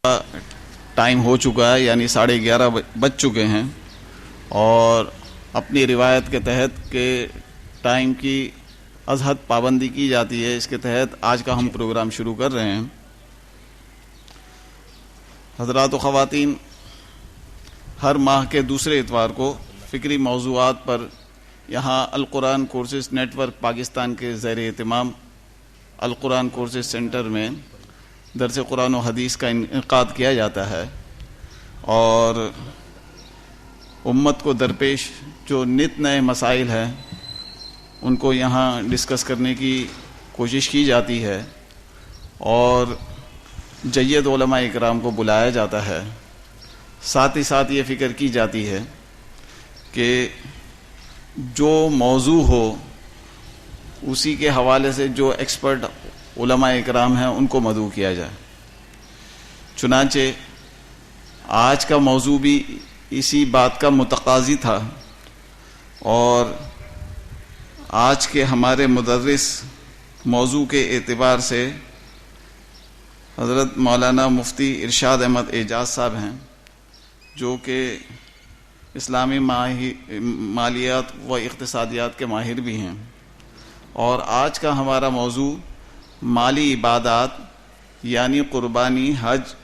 Time ہو چکا ہے، یعنی 11:30 بج چکے ہیں، اور اپنی روایت کے تحت کہ ٹائم کی از حد پابندی کی جاتی ہے، اس کے تحت آج کا ہم پروگرام شروع کر رہے ہیں۔ حضرات و خواتین، ہر ماہ کے دوسرے اتوار کو فکری موضوعات پر یہاں القرآن کورسز نیٹ ورک پاکستان کے زیر اہتمام القرآن کورسز سینٹر میں درس قرآن و حدیث کا انعقاد کیا جاتا ہے، اور امت کو درپیش جو نت نئے مسائل ہیں ان کو یہاں ڈسکس کرنے کی کوشش کی جاتی ہے، اور جید علماء اکرام کو بلایا جاتا ہے۔ ساتھ ہی ساتھ یہ فکر کی جاتی ہے کہ جو موضوع ہو اسی کے حوالے سے جو ایکسپرٹ علماء اکرام ہیں ان کو مدعو کیا جائے۔ چنانچہ آج کا موضوع بھی اسی بات کا متقاضی تھا، اور آج کے ہمارے مدرس موضوع کے اعتبار سے حضرت مولانا مفتی ارشاد احمد اعجاز صاحب ہیں، جو کہ اسلامی مالیات و اقتصادیات کے ماہر بھی ہیں، اور آج کا ہمارا موضوع مالی عبادات یعنی قربانی، حج،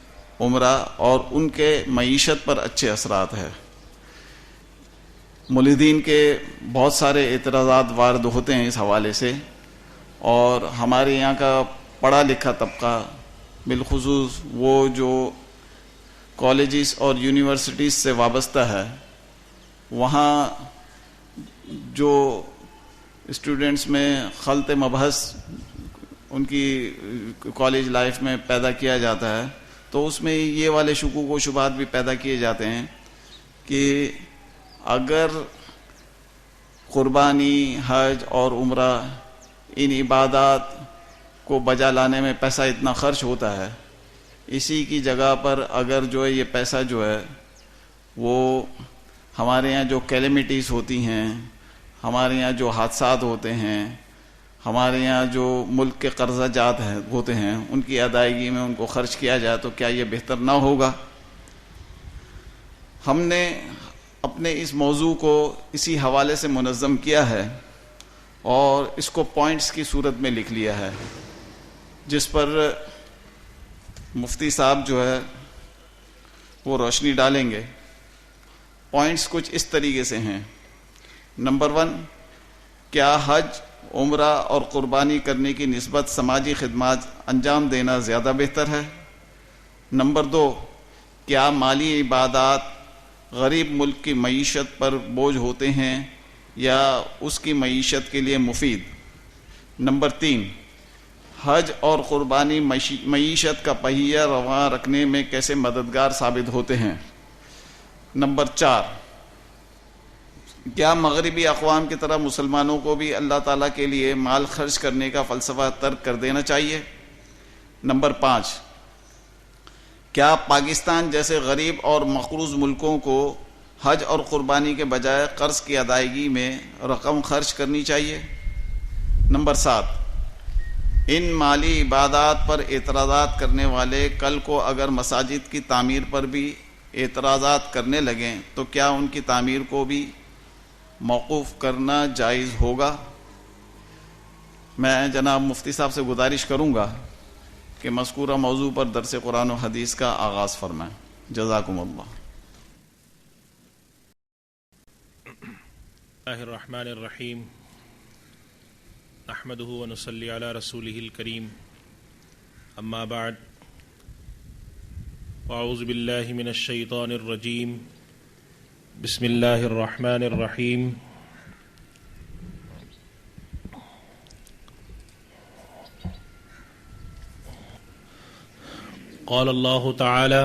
عمرہ اور ان کے معیشت پر اچھے اثرات ہے۔ ملحدین کے بہت سارے اعتراضات وارد ہوتے ہیں اس حوالے سے، اور ہمارے یہاں کا پڑھا لکھا طبقہ، بالخصوص وہ جو کالجز اور یونیورسٹیز سے وابستہ ہے، وہاں جو اسٹوڈنٹس میں خلط مبحث ان کی کالج لائف میں پیدا کیا جاتا ہے، تو اس میں یہ والے شکوک و شبہات بھی پیدا کیے جاتے ہیں کہ اگر قربانی، حج اور عمرہ ان عبادات کو بجا لانے میں پیسہ اتنا خرچ ہوتا ہے، اسی کی جگہ پر اگر جو ہے یہ پیسہ جو ہے وہ ہمارے یہاں جو کیلیمٹیز ہوتی ہیں، ہمارے یہاں جو حادثات ہوتے ہیں، ہمارے یہاں جو ملک کے قرضہ جات ہوتے ہیں، ان کی ادائیگی میں ان کو خرچ کیا جائے تو کیا یہ بہتر نہ ہوگا؟ ہم نے اپنے اس موضوع کو اسی حوالے سے منظم کیا ہے، اور اس کو پوائنٹس کی صورت میں لکھ لیا ہے، جس پر مفتی صاحب جو ہے وہ روشنی ڈالیں گے۔ پوائنٹس کچھ اس طریقے سے ہیں۔ نمبر 1، کیا حج، عمرہ اور قربانی کرنے کی نسبت سماجی خدمات انجام دینا زیادہ بہتر ہے؟ نمبر 2، کیا مالی عبادات غریب ملک کی معیشت پر بوجھ ہوتے ہیں یا اس کی معیشت کے لیے مفید؟ نمبر 3، حج اور قربانی معیشت کا پہیہ رواں رکھنے میں کیسے مددگار ثابت ہوتے ہیں؟ نمبر 4، کیا مغربی اقوام کی طرح مسلمانوں کو بھی اللہ تعالیٰ کے لیے مال خرچ کرنے کا فلسفہ ترک کر دینا چاہیے؟ نمبر 5، کیا پاکستان جیسے غریب اور مقروض ملکوں کو حج اور قربانی کے بجائے قرض کی ادائیگی میں رقم خرچ کرنی چاہیے؟ نمبر 7، ان مالی عبادات پر اعتراضات کرنے والے کل کو اگر مساجد کی تعمیر پر بھی اعتراضات کرنے لگیں تو کیا ان کی تعمیر کو بھی موقوف کرنا جائز ہوگا؟ میں جناب مفتی صاحب سے گزارش کروں گا کہ مذکورہ موضوع پر درس قرآن و حدیث کا آغاز فرمائیں۔ جزاکم اللہ۔ اللہ الرحمن الرحیم، نحمدہ ونصلی علی رسولہ الکریم، اما بعد، اعوذ باللہ من الشیطان الرجیم، بسم اللہ الرحمن الرحیم۔ قال اللہ تعالی: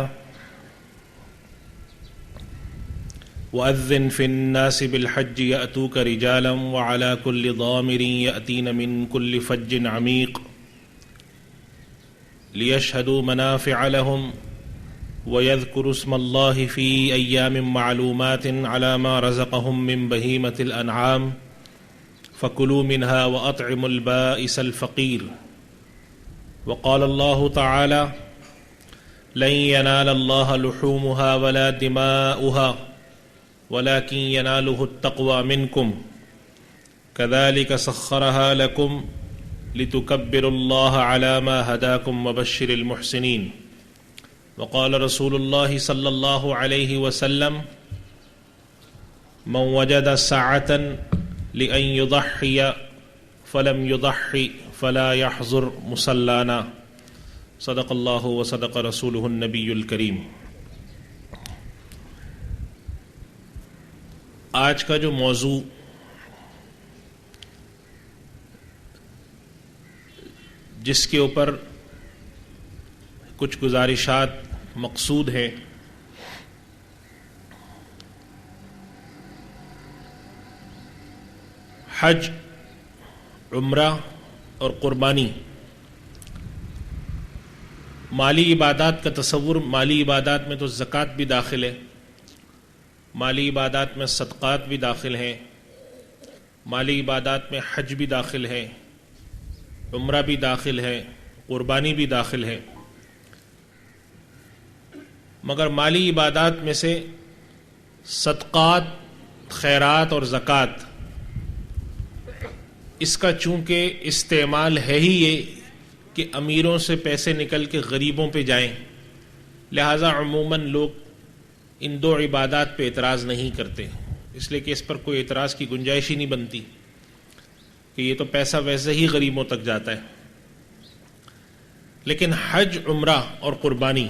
وَأَذِّن فِي النَّاسِ بِالْحَجِّ يَأْتُوكَ رِجَالًا وَعَلَى كُلِّ ضَامِرٍ يَأْتِينَ مِنْ كُلِّ فَجٍّ عَمِيقٍ لِيَشْهَدُوا مَنَافِعَ لَهُمْ وَيَذْكُرُوا اسْمَ اللَّهِ فِي أَيَّامٍ مَّعْلُومَاتٍ عَلَى مَا رَزَقَهُم مِّن بَهِيمَةِ الْأَنْعَامِ فَكُلُوا مِنْهَا وَأَطْعِمُوا الْبَائِسَ الْفَقِيرَ۔ وقال الله تعالى: لن ينال الله لحومها ولا دماؤها ولكن يناله التقوى منكم كذلك سخرها لكم لتكبروا الله على ما هداكم وبشر المحسنين. وقال رسول الله صلى الله عليه وسلم من وجد سعة لأن يضحي فلم يضحي فلا يحضر مصلانا. صدق اللہ وصدق رسولہ النبی الکریم. آج کا جو موضوع جس کے اوپر کچھ گزارشات مقصود ہیں، حج، عمرہ اور قربانی. مالی عبادات کا تصور، مالی عبادات میں تو زکوٰۃ بھی داخل ہے، مالی عبادات میں صدقات بھی داخل ہیں، مالی عبادات میں حج بھی داخل ہے، عمرہ بھی داخل ہے، قربانی بھی داخل ہے. مگر مالی عبادات میں سے صدقات، خیرات اور زکوٰۃ، اس کا چونکہ استعمال ہے ہی یہ کہ امیروں سے پیسے نکل کے غریبوں پہ جائیں، لہٰذا عموماً لوگ ان دو عبادات پہ اعتراض نہیں کرتے، اس لیے کہ اس پر کوئی اعتراض کی گنجائش ہی نہیں بنتی کہ یہ تو پیسہ ویسے ہی غریبوں تک جاتا ہے. لیکن حج، عمرہ اور قربانی،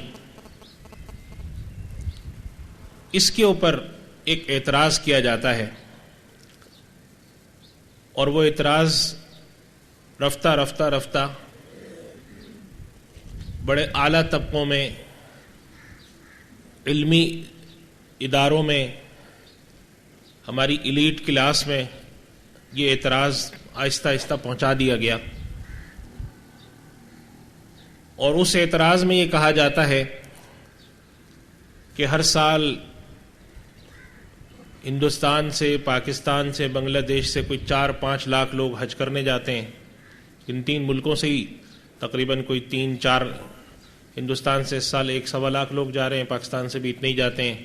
اس کے اوپر ایک اعتراض کیا جاتا ہے، اور وہ اعتراض رفتہ رفتہ رفتہ بڑے اعلیٰ طبقوں میں، علمی اداروں میں، ہماری ایلیٹ کلاس میں یہ اعتراض آہستہ آہستہ پہنچا دیا گیا. اور اس اعتراض میں یہ کہا جاتا ہے کہ ہر سال ہندوستان سے، پاکستان سے، بنگلہ دیش سے کوئی 4-5 لاکھ لوگ حج کرنے جاتے ہیں. ان 3 ملکوں سے ہی تقریباً کوئی 3-4، ہندوستان سے اس سال 1-1.25 لاکھ لوگ جا رہے ہیں، پاکستان سے بھی اتنے ہی جاتے ہیں،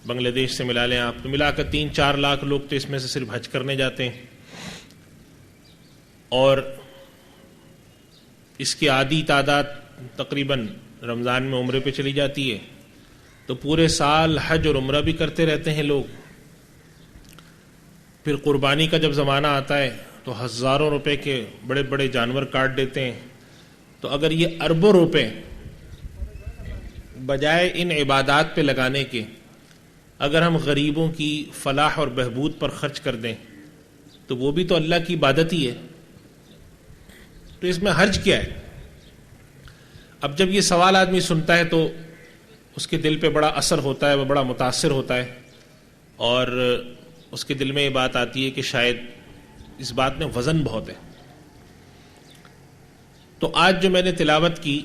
بنگلہ دیش سے ملا لیں آپ تو ملا کر 3-4 لاکھ لوگ تو اس میں سے صرف حج کرنے جاتے ہیں. اور اس کی آدھی تعداد تقریباً رمضان میں عمرے پہ چلی جاتی ہے، تو پورے سال حج اور عمرہ بھی کرتے رہتے ہیں لوگ. پھر قربانی کا جب زمانہ آتا ہے تو ہزاروں روپے کے بڑے بڑے جانور کاٹ دیتے ہیں. تو اگر یہ اربوں روپے بجائے ان عبادات پہ لگانے کے اگر ہم غریبوں کی فلاح اور بہبود پر خرچ کر دیں تو وہ بھی تو اللہ کی عبادت ہی ہے. تو اس میں حرج کیا ہے؟ اب جب یہ سوال آدمی سنتا ہے تو اس کے دل پہ بڑا اثر ہوتا ہے، وہ بڑا متاثر ہوتا ہے، اور اس کے دل میں یہ بات آتی ہے کہ شاید اس بات میں وزن بہت ہے. تو آج جو میں نے تلاوت کی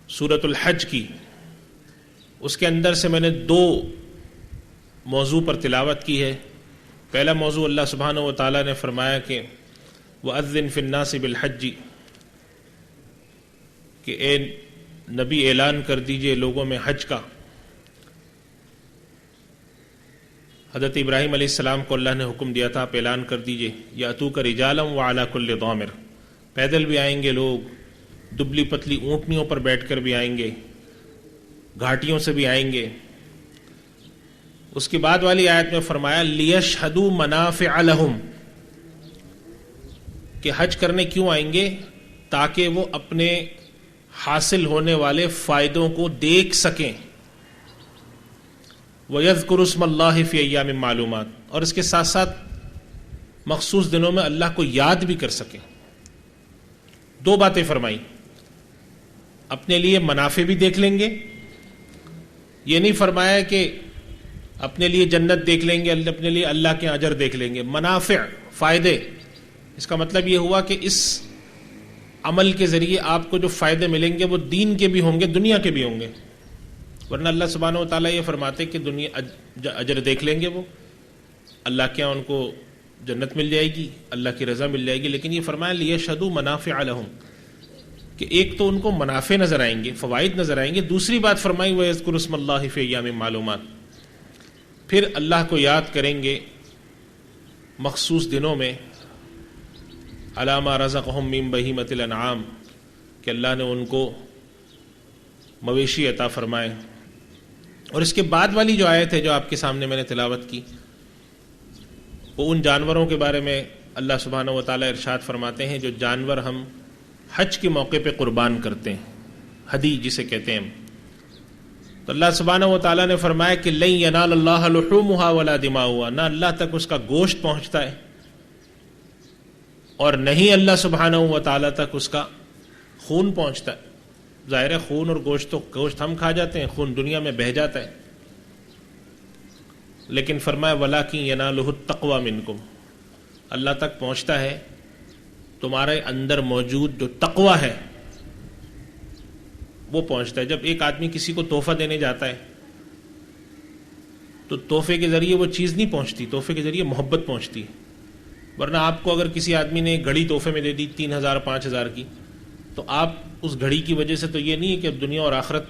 سورۃ الحج کی، اس کے اندر سے میں نے 2 موضوع پر تلاوت کی ہے. پہلا موضوع اللہ سبحانہ و تعالیٰ نے فرمایا کہ وَأَذِّن فِي النَّاسِ بِالْحَجِّ، کہ اے نبی اعلان کر دیجئے لوگوں میں حج کا. حضرت ابراہیم علیہ السلام کو اللہ نے حکم دیا تھا آپ اعلان کر دیجئے یَأْتُوکَ رِجَالًا وَعَلَى كُلِّ ضَامِرٍ، پیدل بھی آئیں گے لوگ، دبلی پتلی اونٹنیوں پر بیٹھ کر بھی آئیں گے، گھاٹیوں سے بھی آئیں گے. اس کے بعد والی آیت میں فرمایا لِيَشْهَدُوا مَنَافِعَ لَهُمْ، کہ حج کرنے کیوں آئیں گے؟ تاکہ وہ اپنے حاصل ہونے والے فائدوں کو دیکھ سکیں. وَيَذْكُرُ اسْمَ اللَّهِ فِي أَيَّامٍ مَّعْلُومَاتٍ، اور اس کے ساتھ ساتھ مخصوص دنوں میں اللہ کو یاد بھی کر سکیں. 2 باتیں فرمائی، اپنے لیے منافع بھی دیکھ لیں گے. یہ نہیں فرمایا کہ اپنے لیے جنت دیکھ لیں گے، اپنے لیے اللہ کے اجر دیکھ لیں گے. منافع، فائدے، اس کا مطلب یہ ہوا کہ اس عمل کے ذریعے آپ کو جو فائدے ملیں گے وہ دین کے بھی ہوں گے، دنیا کے بھی ہوں گے. ورنہ اللہ سبحانہ و تعالیٰ یہ فرماتے کہ دنیا اجر دیکھ لیں گے، وہ اللہ کے یہاں ان کو جنت مل جائے گی، اللہ کی رضا مل جائے گی. لیکن یہ فرمایا لِيَشْهَدُوا مَنَافِعَ لَهُمْ، کہ ایک تو ان کو منافع نظر آئیں گے، فوائد نظر آئیں گے، دوسری بات فرمائی وَيَذْكُرُ اسْمَ اللَّهِ فِي أَيَّامٍ مَّعْلُومَاتٍ، پھر اللہ کو یاد کریں گے مخصوص دنوں میں، عَلَىٰ مَا رَزَقَهُم مِّن بَهِيمَةِ الْأَنْعَامِ، کہ اللہ نے ان کو مویشی عطا فرمائے۔ اور اس کے بعد والی جو آیت ہے جو آپ کے سامنے میں نے تلاوت کی، وہ ان جانوروں کے بارے میں اللہ سبحانہ و تعالیٰ ارشاد فرماتے ہیں جو جانور ہم حج کے موقع پہ قربان کرتے ہیں، ہدی جسے کہتے ہیں۔ تو اللہ سبحانہ و تعالیٰ نے فرمایا کہ لن ینال اللہ لحومها ولا دماؤها، نہ اللہ تک اس کا گوشت پہنچتا ہے اور نہیں اللہ سبحانہ و تعالیٰ تک اس کا خون پہنچتا ہے۔ ظاہر ہے خون اور گوشت ہم کھا جاتے ہیں، خون دنیا میں بہہ جاتا ہے، لیکن فرمایا وَلَٰكِن يَنَالُهُ التَّقْوَىٰ مِنْكُمْ، اللہ تک پہنچتا ہے تمہارے اندر موجود جو تقویٰ ہے وہ پہنچتا ہے۔ جب ایک آدمی کسی کو تحفہ دینے جاتا ہے تو تحفے کے ذریعے وہ چیز نہیں پہنچتی، تحفے کے ذریعے محبت پہنچتی ہے۔ ورنہ آپ کو اگر کسی آدمی نے گھڑی تحفے میں دے دی 3000 5000 کی، تو آپ اس گھڑی کی وجہ سے تو یہ نہیں ہے کہ اب دنیا اور آخرت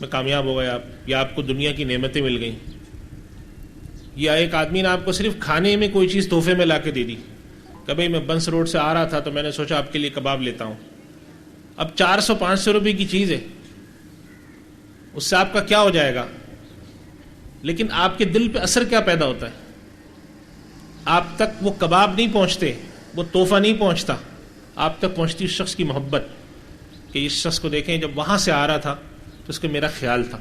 میں کامیاب ہو گئے آپ، یا آپ کو دنیا کی نعمتیں مل گئیں، یا ایک آدمی نے آپ کو صرف کھانے میں کوئی چیز تحفے میں لا کے دے دی کہ بھائی میں بنس روڈ سے آ رہا تھا تو میں نے سوچا آپ کے لیے کباب لیتا ہوں، اب 400-500 روپے کی چیز ہے، اس سے آپ کا کیا ہو جائے گا؟ لیکن آپ کے دل پہ اثر کیا پیدا ہوتا ہے؟ آپ تک وہ کباب نہیں پہنچتے، وہ تحفہ نہیں پہنچتا، آپ تک پہنچتی اس شخص کی محبت، کہ اس شخص کو دیکھیں جب وہاں سے آ رہا تھا تو اس کو میرا خیال تھا۔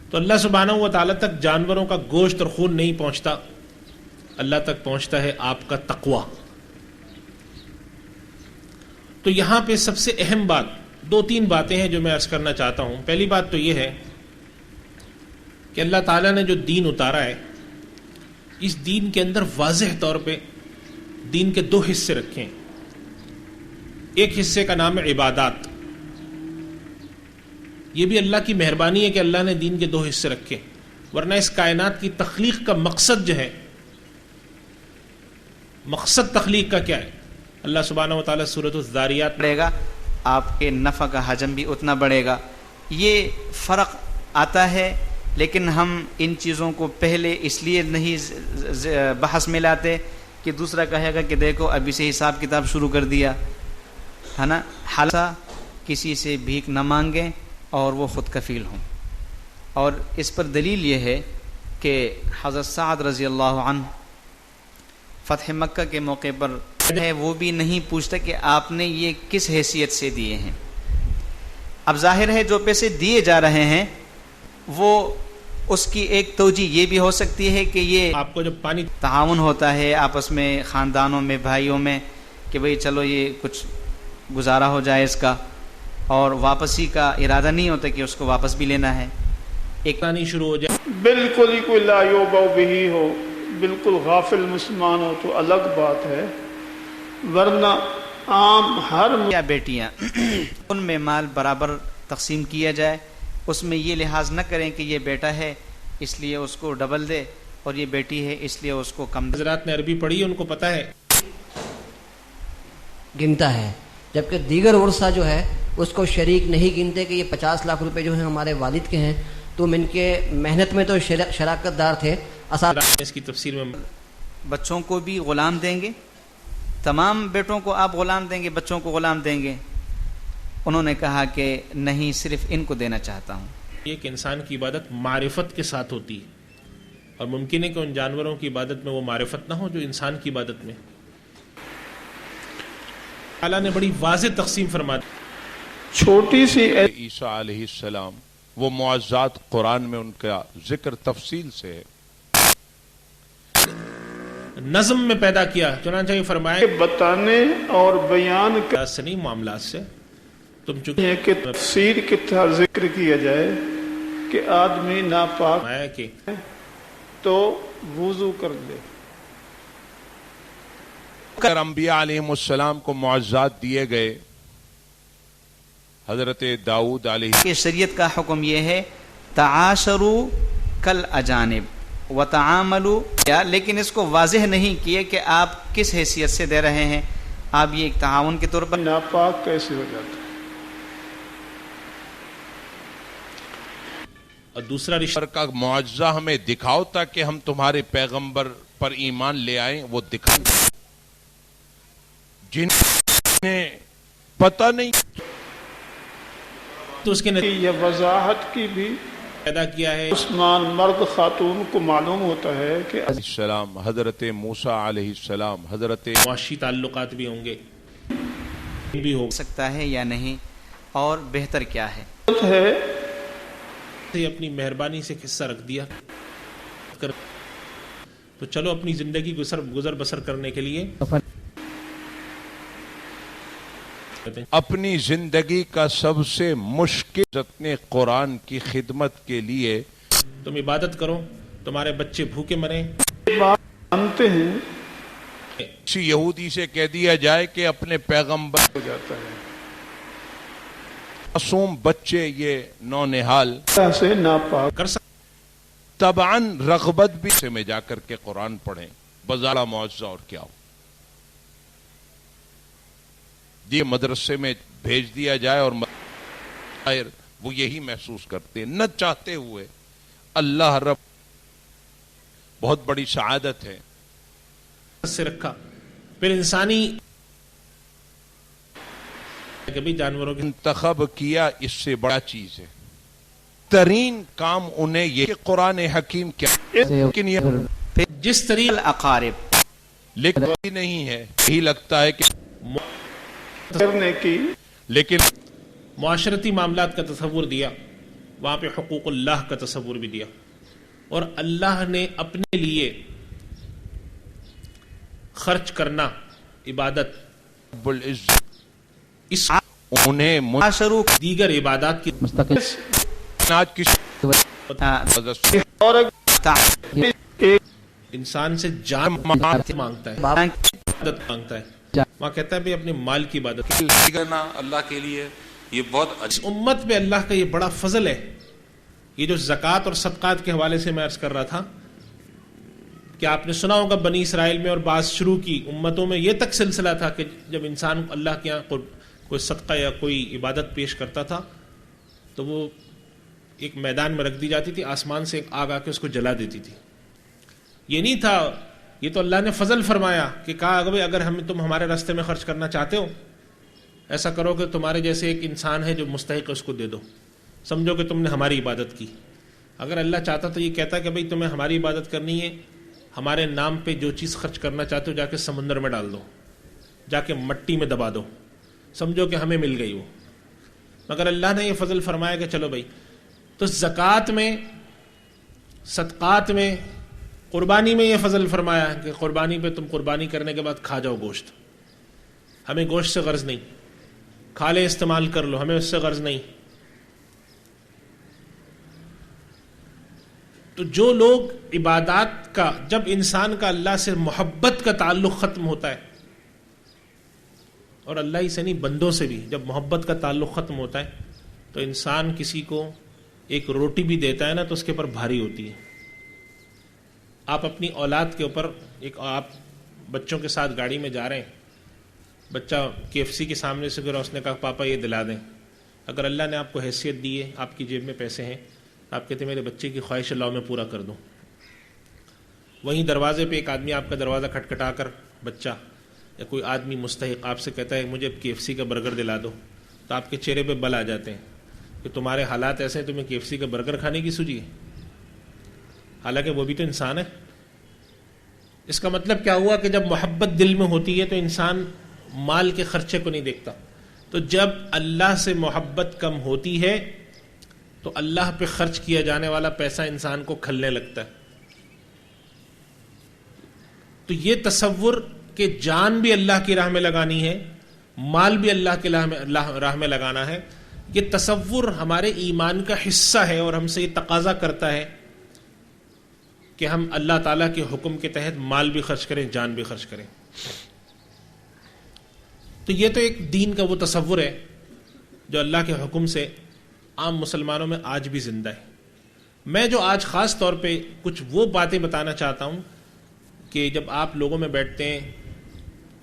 تو اللہ سبحانہ و تعالیٰ تک جانوروں کا گوشت اور خون نہیں پہنچتا، اللہ تک پہنچتا ہے آپ کا تقویٰ۔ تو یہاں پہ سب سے اہم بات، 2-3 باتیں ہیں جو میں عرض کرنا چاہتا ہوں۔ پہلی بات تو یہ ہے کہ اللہ تعالیٰ نے جو دین اتارا ہے، اس دین کے اندر واضح طور پہ دین کے 2 حصے رکھے ہیں۔ ایک حصے کا نام ہے عبادات، یہ بھی اللہ کی مہربانی ہے کہ اللہ نے دین کے 2 حصے رکھے، ورنہ اس کائنات کی تخلیق کا مقصد جو ہے، مقصد تخلیق کا کیا ہے؟ اللہ سبحانہ و تعالیٰ سورۃ الذاریات بڑھے گا، آپ کے نفع کا حجم بھی اتنا بڑھے گا۔ یہ فرق آتا ہے، لیکن ہم ان چیزوں کو پہلے اس لیے نہیں بحث میں لاتے کہ دوسرا کہے گا کہ دیکھو ابھی سے حساب کتاب شروع کر دیا ہے نا۔ حالانکہ کسی سے بھیک نہ مانگیں اور وہ خود کفیل ہوں۔ اور اس پر دلیل یہ ہے کہ حضرت سعد رضی اللہ عنہ فتح مکہ کے موقع پر ہے، وہ بھی نہیں پوچھتا کہ آپ نے یہ کس حیثیت سے دیے ہیں۔ اب ظاہر ہے جو پیسے دیے جا رہے ہیں وہ اس کی ایک توجہ یہ بھی ہو سکتی ہے کہ یہ آپ کو جب پانی تعاون ہوتا ہے آپس میں، خاندانوں میں، بھائیوں میں، کہ بھئی چلو یہ کچھ گزارا ہو جائے اس کا، اور واپسی کا ارادہ نہیں ہوتا کہ اس کو واپس بھی لینا ہے۔ ایک پانی شروع ہو جائے، بالکل ہی کوئی لا یوبا بہی ہو، بالکل غافل مسلمان ہو تو الگ بات ہے، ورنہ عام ہر یا بیٹیاں ان میں مال برابر تقسیم کیا جائے، اس میں یہ لحاظ نہ کریں کہ یہ بیٹا ہے اس لیے اس کو ڈبل دے اور یہ بیٹی ہے اس لیے اس کو کم دے۔ حضرات نے عربی پڑھی، ان کو پتہ ہے گنتا ہے، جبکہ دیگر ورثہ جو ہے اس کو شریک نہیں گنتے کہ یہ 50 لاکھ روپے جو ہیں ہمارے والد کے ہیں، تم ان کے محنت میں تو شراکت دار تھے۔ اس کی تفسیر میں بچوں کو بھی غلام دیں گے، تمام بیٹوں کو آپ غلام دیں گے، بچوں کو غلام دیں گے؟ انہوں نے کہا کہ نہیں، صرف ان کو دینا چاہتا ہوں۔ یہ کہ انسان کی عبادت معرفت کے ساتھ ہوتی ہے، اور ممکن ہے کہ ان جانوروں کی عبادت میں وہ معرفت نہ ہو جو انسان کی عبادت میں۔ اللہ نے بڑی واضح تقسیم فرما دی۔ چھوٹی سی عیسیٰ علیہ السلام، وہ معجزات قرآن میں ان کا ذکر تفصیل سے ہے، نظم میں پیدا کیا، چنانچہ یہ فرمایا بتانے اور بیان سے نہیں، معاملات سے تم چکے ہے کہ تفسیر کی طرح ذکر کیا جائے کہ آدمی ناپاک ہے کہ تو وضو کر لے۔ اگر انبیاء علیہ السلام کو معجزات دیے گئے، حضرت داؤد علیہ کہ شریعت کا حکم یہ ہے تعاشروا کل اجانب وتعاملوا، لیکن اس کو واضح نہیں کیے کہ آپ کس حیثیت سے دے رہے ہیں۔ آپ یہ ایک تعاون کے طور پر ناپاک کیسے ہو جاتا ہے؟ اور دوسرا رشتہ کا معجزہ ہمیں دکھاؤ تاکہ ہم تمہارے پیغمبر پر ایمان لے آئیں. وہ دکھائیں جنہیں پتہ نہیں. تو اس کے نتیجے یہ وضاحت کی بھی پیدا کیا ہے. عثمان مرد خاتون کو معلوم ہوتا ہے کہ السلام، حضرت موسیٰ علیہ السلام، حضرت معاشی تعلقات بھی ہوں گے بھی ہو سکتا ہے یا نہیں، اور بہتر کیا ہے. ہے سے اپنی مہربانی سے قصہ رکھ دیا تو چلو اپنی زندگی گزر بسر کرنے کے لیے اپنی زندگی کا سب سے مشکل اپنے قرآن کی خدمت کے لیے تم عبادت کرو، تمہارے بچے بھوکے مریں. مانتے ہیں کسی یہودی سے کہہ دیا جائے کہ اپنے پیغمبر ہو جاتا ہے معصوم بچے یہ نونہال سے ناپاک کر سکتے طبعاً رغبت بھی سے میں جا کر کے قرآن پڑھیں. بزارہ معجزہ اور کیا ہو. یہ مدرسے میں بھیج دیا جائے اور وہ یہی محسوس کرتے ہیں نہ چاہتے ہوئے. اللہ رب بہت بڑی سعادت ہے سے رکھا. پھر انسانی کبھی جانوروں کی انتخاب کیا، اس سے بڑا چیز ہے. ترین کام انہیں یہ کہ قرآن حکیم کیا، لیکن یہ جس طریقے الاقارب لیکن نہیں ہے. یہی لگتا ہے کہ کرنے کی لیکن معاشرتی معاملات کا تصور دیا، وہاں پہ حقوق اللہ کا تصور بھی دیا، اور اللہ نے اپنے لیے خرچ کرنا عبادت رب العزت اس انہیں معاشرو دیگر عبادات کی آج کی اور انسان سے جان مانگتا ہے، عبادت مانگتا ہے. وہاں کہتا ہے بھی اپنے مال کی عبادت. کرنا اللہ کے لیے یہ بہت اس امت پہ اللہ کا یہ بڑا فضل ہے. یہ جو زکوٰۃ اور صدقات کے حوالے سے میں عرض کر رہا تھا کہ آپ نے سنا ہوگا بنی اسرائیل میں اور بعض شروع کی امتوں میں یہ تک سلسلہ تھا کہ جب انسان اللہ کے یہاں کوئی صدقہ یا کوئی عبادت پیش کرتا تھا تو وہ ایک میدان میں رکھ دی جاتی تھی، آسمان سے ایک آگ آ کے اس کو جلا دیتی تھی. یہ نہیں تھا، یہ تو اللہ نے فضل فرمایا کہ کہا اگر تم ہمارے راستے میں خرچ کرنا چاہتے ہو ایسا کرو کہ تمہارے جیسے ایک انسان ہے جو مستحق ہے اس کو دے دو، سمجھو کہ تم نے ہماری عبادت کی. اگر اللہ چاہتا تو یہ کہتا کہ بھئی تمہیں ہماری عبادت کرنی ہے، ہمارے نام پہ جو چیز خرچ کرنا چاہتے ہو جا کے سمندر میں ڈال دو، جا کے مٹی میں دبا دو، سمجھو کہ ہمیں مل گئی وہ. مگر اللہ نے یہ فضل فرمایا کہ چلو بھائی، تو زکوٰۃ میں، صدقات میں، قربانی میں یہ فضل فرمایا کہ قربانی پہ تم قربانی کرنے کے بعد کھا جاؤ گوشت، ہمیں گوشت سے غرض نہیں، کھا لے استعمال کر لو، ہمیں اس سے غرض نہیں. تو جو لوگ عبادات کا، جب انسان کا اللہ سے محبت کا تعلق ختم ہوتا ہے، اور اللہ ہی سے نہیں بندوں سے بھی جب محبت کا تعلق ختم ہوتا ہے تو انسان کسی کو ایک روٹی بھی دیتا ہے نا تو اس کے اوپر بھاری ہوتی ہے. آپ اپنی اولاد کے اوپر آپ بچوں کے ساتھ گاڑی میں جا رہے ہیں، بچہ KFC کے سامنے سے گرا، اس نے کہا پاپا یہ دلا دیں. اگر اللہ نے آپ کو حیثیت دی ہے، آپ کی جیب میں پیسے ہیں، آپ کہتے ہیں میرے بچے کی خواہش اللہ میں پورا کر دوں. وہیں دروازے پہ ایک آدمی آپ کا دروازہ کھٹکھٹا کر، بچہ یا کوئی آدمی مستحق آپ سے کہتا ہے مجھے KFC کا برگر دلا دو، تو آپ کے چہرے پہ بل آ جاتے ہیں کہ تمہارے حالات ایسے ہیں تمہیں KFC کا برگر کھانے کی سوجی ہے، حالانکہ وہ بھی تو انسان ہے. اس کا مطلب کیا ہوا کہ جب محبت دل میں ہوتی ہے تو انسان مال کے خرچے کو نہیں دیکھتا. تو جب اللہ سے محبت کم ہوتی ہے تو اللہ پہ خرچ کیا جانے والا پیسہ انسان کو کھلنے لگتا ہے. تو یہ تصور کہ جان بھی اللہ کی راہ میں لگانی ہے، مال بھی اللہ کی راہ میں لگانا ہے، یہ تصور ہمارے ایمان کا حصہ ہے، اور ہم سے یہ تقاضا کرتا ہے کہ ہم اللہ تعالیٰ کے حکم کے تحت مال بھی خرچ کریں، جان بھی خرچ کریں. تو یہ تو ایک دین کا وہ تصور ہے جو اللہ کے حکم سے عام مسلمانوں میں آج بھی زندہ ہے. میں جو آج خاص طور پہ کچھ وہ باتیں بتانا چاہتا ہوں کہ جب آپ لوگوں میں بیٹھتے ہیں،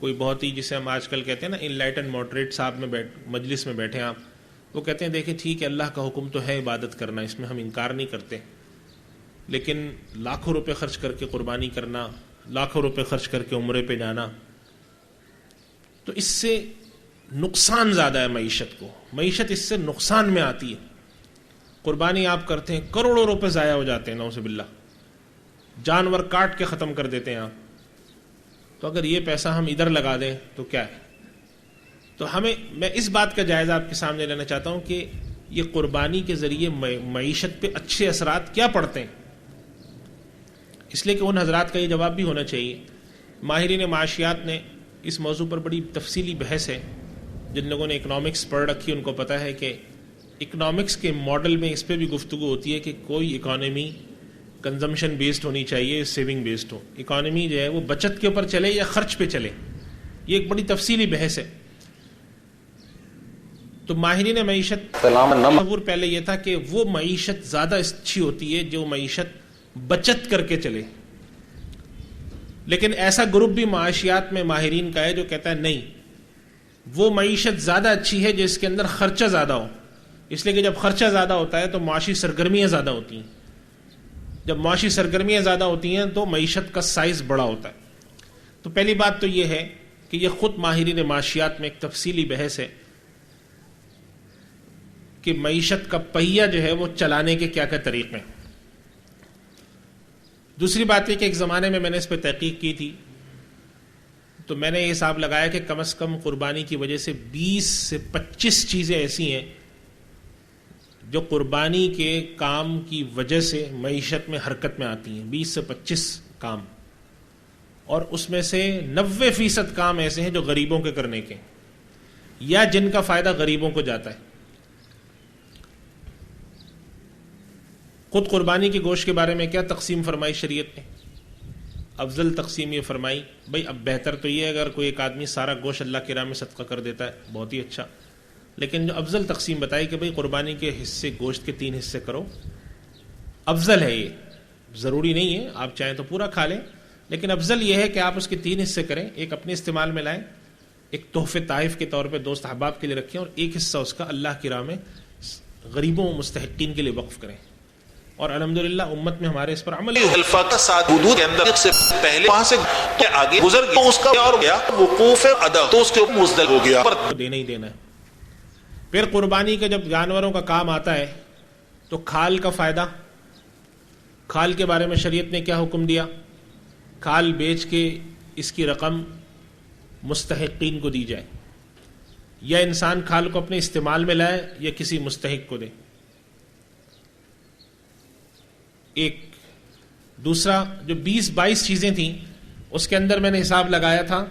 کوئی بہت ہی جسے ہم آج کل کہتے ہیں نا انلائٹن ماڈریٹ صاحب میں مجلس میں بیٹھے آپ، وہ کہتے ہیں دیکھیں ٹھیک ہے اللہ کا حکم تو ہے عبادت کرنا، اس میں ہم انکار نہیں کرتے، لیکن لاکھوں روپے خرچ کر کے قربانی کرنا، لاکھوں روپے خرچ کر کے عمرے پہ جانا، تو اس سے نقصان زیادہ ہے معیشت کو، معیشت اس سے نقصان میں آتی ہے. قربانی آپ کرتے ہیں کروڑوں روپے ضائع ہو جاتے ہیں، نعوذ باللہ، جانور کاٹ کے ختم کر دیتے ہیں آپ. تو اگر یہ پیسہ ہم ادھر لگا دیں تو کیا ہے؟ تو میں اس بات کا جائزہ آپ کے سامنے لینا چاہتا ہوں کہ یہ قربانی کے ذریعے معیشت پہ اچھے اثرات کیا پڑتے ہیں، اس لیے کہ ان حضرات کا یہ جواب بھی ہونا چاہیے. ماہرین معاشیات نے اس موضوع پر بڑی تفصیلی بحث ہے. جن لوگوں نے اکنامکس پڑھ رکھی ان کو پتہ ہے کہ اکنامکس کے ماڈل میں اس پہ بھی گفتگو ہوتی ہے کہ کوئی اکانومی کنزمپشن بیسڈ ہونی چاہیے، سیونگ بیسڈ ہو. اکانومی جو ہے وہ بچت کے اوپر چلے یا خرچ پہ چلے، یہ ایک بڑی تفصیلی بحث ہے. تو ماہرین معیشت تصور پہلے یہ تھا کہ وہ معیشت زیادہ اچھی ہوتی ہے جو معیشت بچت کر کے چلے، لیکن ایسا گروپ بھی معاشیات میں ماہرین کا ہے جو کہتا ہے نہیں، وہ معیشت زیادہ اچھی ہے جس کے اندر خرچہ زیادہ ہو، اس لیے کہ جب خرچہ زیادہ ہوتا ہے تو معاشی سرگرمیاں زیادہ ہوتی ہیں، جب معاشی سرگرمیاں زیادہ ہوتی ہیں تو معیشت کا سائز بڑا ہوتا ہے. تو پہلی بات تو یہ ہے کہ یہ خود ماہرین معاشیات میں ایک تفصیلی بحث ہے کہ معیشت کا پہیہ جو ہے وہ چلانے کے کیا کیا طریقے ہیں. دوسری بات یہ کہ ایک زمانے میں نے اس پہ تحقیق کی تھی تو میں نے یہ حساب لگایا کہ کم از کم قربانی کی وجہ سے 20 سے 25 چیزیں ایسی ہیں جو قربانی کے کام کی وجہ سے معیشت میں حرکت میں آتی ہیں. 20 سے 25 کام، اور اس میں سے 90% کام ایسے ہیں جو غریبوں کے کرنے کے یا جن کا فائدہ غریبوں کو جاتا ہے. خود قربانی کے گوشت کے بارے میں کیا تقسیم فرمائی شریعت نے؟ افضل تقسیم یہ فرمائی بھائی اب بہتر تو یہ ہے اگر کوئی ایک آدمی سارا گوشت اللہ کی راہ میں صدقہ کر دیتا ہے بہت ہی اچھا، لیکن جو افضل تقسیم بتائی کہ بھائی قربانی کے حصے گوشت کے 3 حصے کرو، افضل ہے. یہ ضروری نہیں ہے، آپ چاہیں تو پورا کھا لیں، لیکن افضل یہ ہے کہ آپ اس کے 3 حصے کریں، ایک اپنے استعمال میں لائیں، ایک تحفے طائف کے طور پہ دوست احباب کے لیے رکھیں، اور ایک حصہ اس کا اللہ کی راہ میں غریبوں و مستحقین کے لیے وقف کریں. اور الحمدللہ امت میں ہمارے اس پر عمل الفاظ ساتھ حدود کے اندر سے پہلے وہاں سے آگے گزر گیا، اس کا اور گیا وقوف ادا تو اس کے مزدل ہو گیا، دینا ہی دینا ہے. پھر قربانی کا جب جانوروں کا کام آتا ہے تو کھال کا فائدہ، کھال کے بارے میں شریعت نے کیا حکم دیا؟ کھال بیچ کے اس کی رقم مستحقین کو دی جائے، یا انسان کھال کو اپنے استعمال میں لائے یا کسی مستحق کو دے. ایک دوسرا جو 20-22 چیزیں تھیں اس کے اندر میں نے حساب لگایا تھا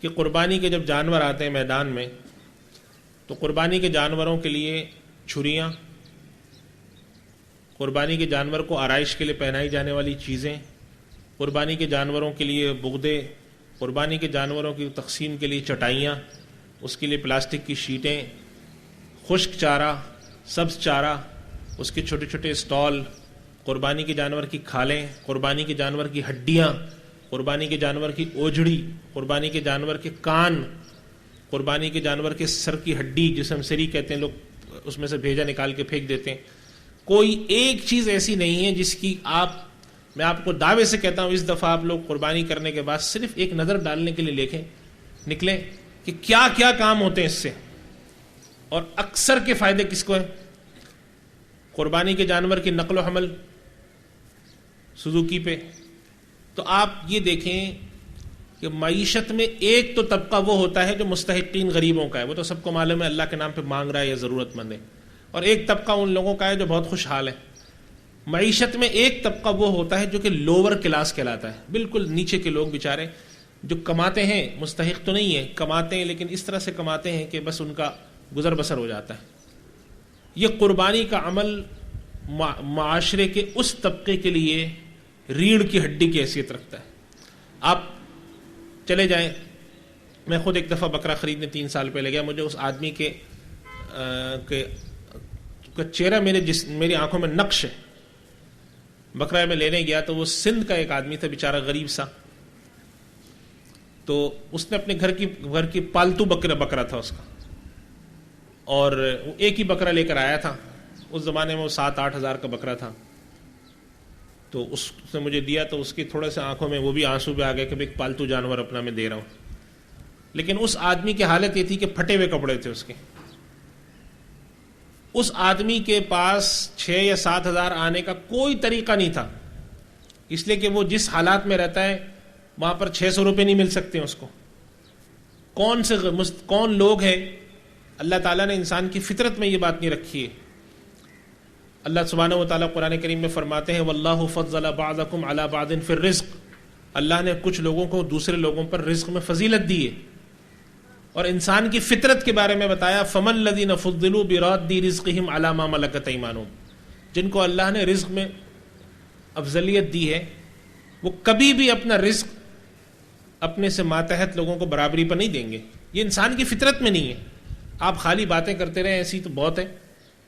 کہ قربانی کے جب جانور آتے ہیں میدان میں تو قربانی کے جانوروں کے لیے چھریاں، قربانی کے جانور کو آرائش کے لیے پہنائی جانے والی چیزیں، قربانی کے جانوروں کے لیے بغدے، قربانی کے جانوروں کی تقسیم کے لیے چٹائیاں، اس کے لیے پلاسٹک کی شیٹیں، خشک چارہ، سبز چارہ، اس کے چھوٹے چھوٹے اسٹال، قربانی کے جانور کی کھالیں، قربانی کے جانور کی ہڈیاں، قربانی کے جانور کی اوجڑی، قربانی کے جانور کے کان، قربانی کے جانور کے سر کی ہڈی جسے ہم سری کہتے ہیں، لوگ اس میں سے بھیجا نکال کے پھینک دیتے ہیں. کوئی ایک چیز ایسی نہیں ہے جس کی میں آپ کو دعوے سے کہتا ہوں اس دفعہ آپ لوگ قربانی کرنے کے بعد صرف ایک نظر ڈالنے کے لیے نکلیں کہ کیا کیا کام ہوتے ہیں اس سے، اور اکثر کے فائدے کس کو ہیں؟ قربانی کے جانور کی نقل و حمل سوزوکی پہ. تو آپ یہ دیکھیں کہ معیشت میں ایک تو طبقہ وہ ہوتا ہے جو مستحقین غریبوں کا ہے، وہ تو سب کو معلوم ہے اللہ کے نام پہ مانگ رہا ہے یا ضرورت مند ہے، اور ایک طبقہ ان لوگوں کا ہے جو بہت خوشحال ہے. معیشت میں ایک طبقہ وہ ہوتا ہے جو کہ لوور کلاس کہلاتا ہے، بالکل نیچے کے لوگ بیچارے جو کماتے ہیں، مستحق تو نہیں ہے، کماتے ہیں لیکن اس طرح سے کماتے ہیں کہ بس ان کا گزر بسر ہو جاتا ہے. یہ قربانی کا عمل معاشرے کے اس طبقے کے لیے ریڑھ کی ہڈی کی حیثیت رکھتا ہے. آپ چلے جائیں، میں خود ایک دفعہ بکرا خریدنے 3 سال پہلے گیا، مجھے اس آدمی کے چہرہ میری آنکھوں میں نقش ہے. بکرا میں لینے گیا تو وہ سندھ کا ایک آدمی تھا بیچارہ غریب سا، تو اس نے اپنے گھر کی پالتو بکرا تھا اس کا، اور ایک ہی بکرا لے کر آیا تھا. اس زمانے میں وہ 7-8 ہزار کا بکرا تھا. تو اس نے مجھے دیا تو اس کی تھوڑے سے آنکھوں میں وہ بھی آنسو بھی آ گئے کہ ایک پالتو جانور اپنا میں دے رہا ہوں. لیکن اس آدمی کی حالت یہ تھی کہ پھٹے ہوئے کپڑے تھے اس کے. اس آدمی کے پاس 6 یا 7 ہزار آنے کا کوئی طریقہ نہیں تھا, اس لیے کہ وہ جس حالات میں رہتا ہے وہاں پر 600 روپے نہیں مل سکتے اس کو. کون لوگ ہیں؟ اللہ تعالیٰ نے انسان کی فطرت میں یہ بات نہیں رکھی ہے. اللہ سبحانہ و تعالیٰ قرآن کریم میں فرماتے ہیں واللہ فضل بعضکم علی بعض فی الرزق. اللہ نے کچھ لوگوں کو دوسرے لوگوں پر رزق میں فضیلت دی ہے. اور انسان کی فطرت کے بارے میں بتایا فمن الذین فضلوا براد رزقہم علی ما ملکت ایمانہم. جن کو اللہ نے رزق میں افضلیت دی ہے وہ کبھی بھی اپنا رزق اپنے سے ماتحت لوگوں کو برابری پر نہیں دیں گے. یہ انسان کی فطرت میں نہیں ہے. آپ خالی باتیں کرتے رہیں ایسی تو بہت ہے,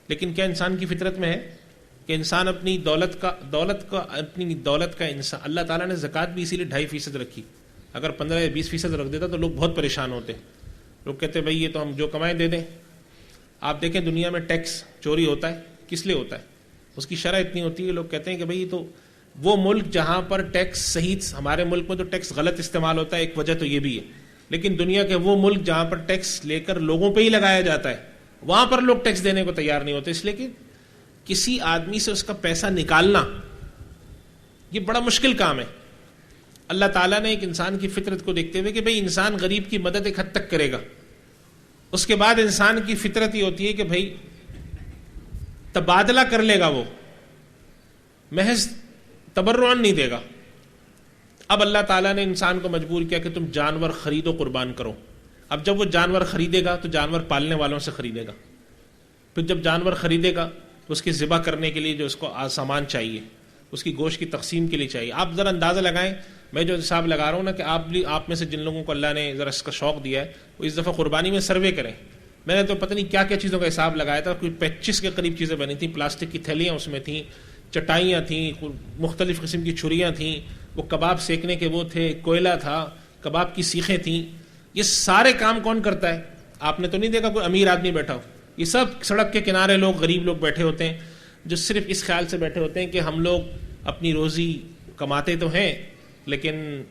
لیکن کیا انسان کی فطرت میں ہے کہ انسان اپنی دولت کا انسان, اللہ تعالیٰ نے زکوٰۃ بھی اسی لیے 2.5% رکھی. اگر 15 یا 20% رکھ دیتا تو لوگ بہت پریشان ہوتے. لوگ کہتے ہیں بھائی یہ تو ہم جو کمائیں دے دیں. آپ دیکھیں دنیا میں ٹیکس چوری ہوتا ہے, کس لیے ہوتا ہے؟ اس کی شرح اتنی ہوتی ہے, لوگ کہتے ہیں کہ بھائی تو وہ ملک جہاں پر ٹیکس صحیح, ہمارے ملک میں تو ٹیکس غلط استعمال ہوتا ہے, ایک وجہ تو یہ بھی ہے. لیکن دنیا کے وہ ملک جہاں پر ٹیکس لے کر لوگوں پہ ہی لگایا جاتا ہے وہاں پر لوگ ٹیکس دینے کو تیار نہیں ہوتے, اس لیے کہ کسی آدمی سے اس کا پیسہ نکالنا یہ بڑا مشکل کام ہے. اللہ تعالیٰ نے ایک انسان کی فطرت کو دیکھتے ہوئے کہ بھئی انسان غریب کی مدد ایک حد تک کرے گا, اس کے بعد انسان کی فطرت یہ ہوتی ہے کہ بھئی تبادلہ کر لے گا, وہ محض تبرعاً نہیں دے گا. اب اللہ تعالیٰ نے انسان کو مجبور کیا کہ تم جانور خریدو, قربان کرو. اب جب وہ جانور خریدے گا تو جانور پالنے والوں سے خریدے گا. پھر جب جانور خریدے گا تو اس کی ذبح کرنے کے لیے جو اس کو سامان چاہیے, اس کی گوشت کی تقسیم کے لیے چاہیے. آپ ذرا اندازہ لگائیں, میں جو حساب لگا رہا ہوں نا کہ آپ میں سے جن لوگوں کو اللہ نے ذرا اس کا شوق دیا ہے وہ اس دفعہ قربانی میں سروے کریں. میں نے تو پتہ نہیں کیا کیا چیزوں کا حساب لگایا تھا, کوئی 25 کے قریب چیزیں بنی تھیں. پلاسٹک کی تھیلیاں اس میں تھیں, چٹائیاں تھیں, مختلف قسم کی چھریاں تھیں, وہ کباب سیکنے کے وہ تھے, کوئلہ تھا, کباب کی سیخیں تھیں. یہ سارے کام کون کرتا ہے؟ آپ نے تو نہیں دیکھا کوئی امیر آدمی بیٹھا ہو. یہ سب سڑک کے کنارے لوگ, غریب لوگ بیٹھے ہوتے ہیں جو صرف اس خیال سے بیٹھے ہوتے ہیں کہ ہم لوگ اپنی روزی کماتے تو ہیں لیکن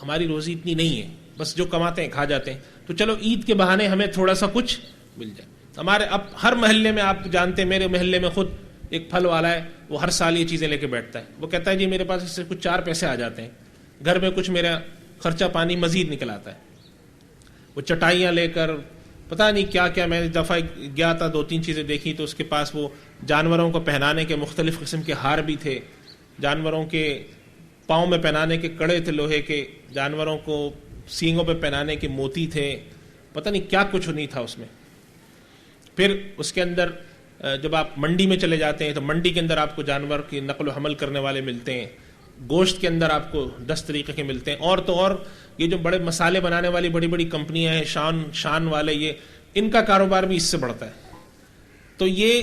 ہماری روزی اتنی نہیں ہے, بس جو کماتے ہیں کھا جاتے ہیں, تو چلو عید کے بہانے ہمیں تھوڑا سا کچھ مل جائے. ہمارے اب ہر محلے میں, آپ جانتے ہیں میرے محلے میں خود ایک پھل والا ہے, وہ ہر سال یہ چیزیں لے کے بیٹھتا ہے. وہ کہتا ہے جی میرے پاس اس سے کچھ 4 پیسے آ جاتے ہیں, گھر میں کچھ میرا خرچہ پانی مزید نکل آتا ہے. وہ چٹائیاں لے کر پتہ نہیں کیا کیا, میں دفعہ گیا تھا 2-3 چیزیں دیکھی تو اس کے پاس وہ جانوروں کو پہنانے کے مختلف قسم کے ہار بھی تھے, جانوروں کے پاؤں میں پہنانے کے کڑے تھے لوہے کے, جانوروں کو سینگوں پہ پہنانے کے موتی تھے, پتہ نہیں کیا کچھ نہیں تھا اس میں. پھر اس کے اندر جب آپ منڈی میں چلے جاتے ہیں تو منڈی کے اندر آپ کو جانور کی نقل و حمل کرنے والے ملتے ہیں, گوشت کے اندر آپ کو 10 طریقے کے ملتے ہیں. اور تو اور یہ جو بڑے مسالے بنانے والی بڑی بڑی کمپنیاں ہیں, شان والے, یہ ان کا کاروبار بھی اس سے بڑھتا ہے. تو یہ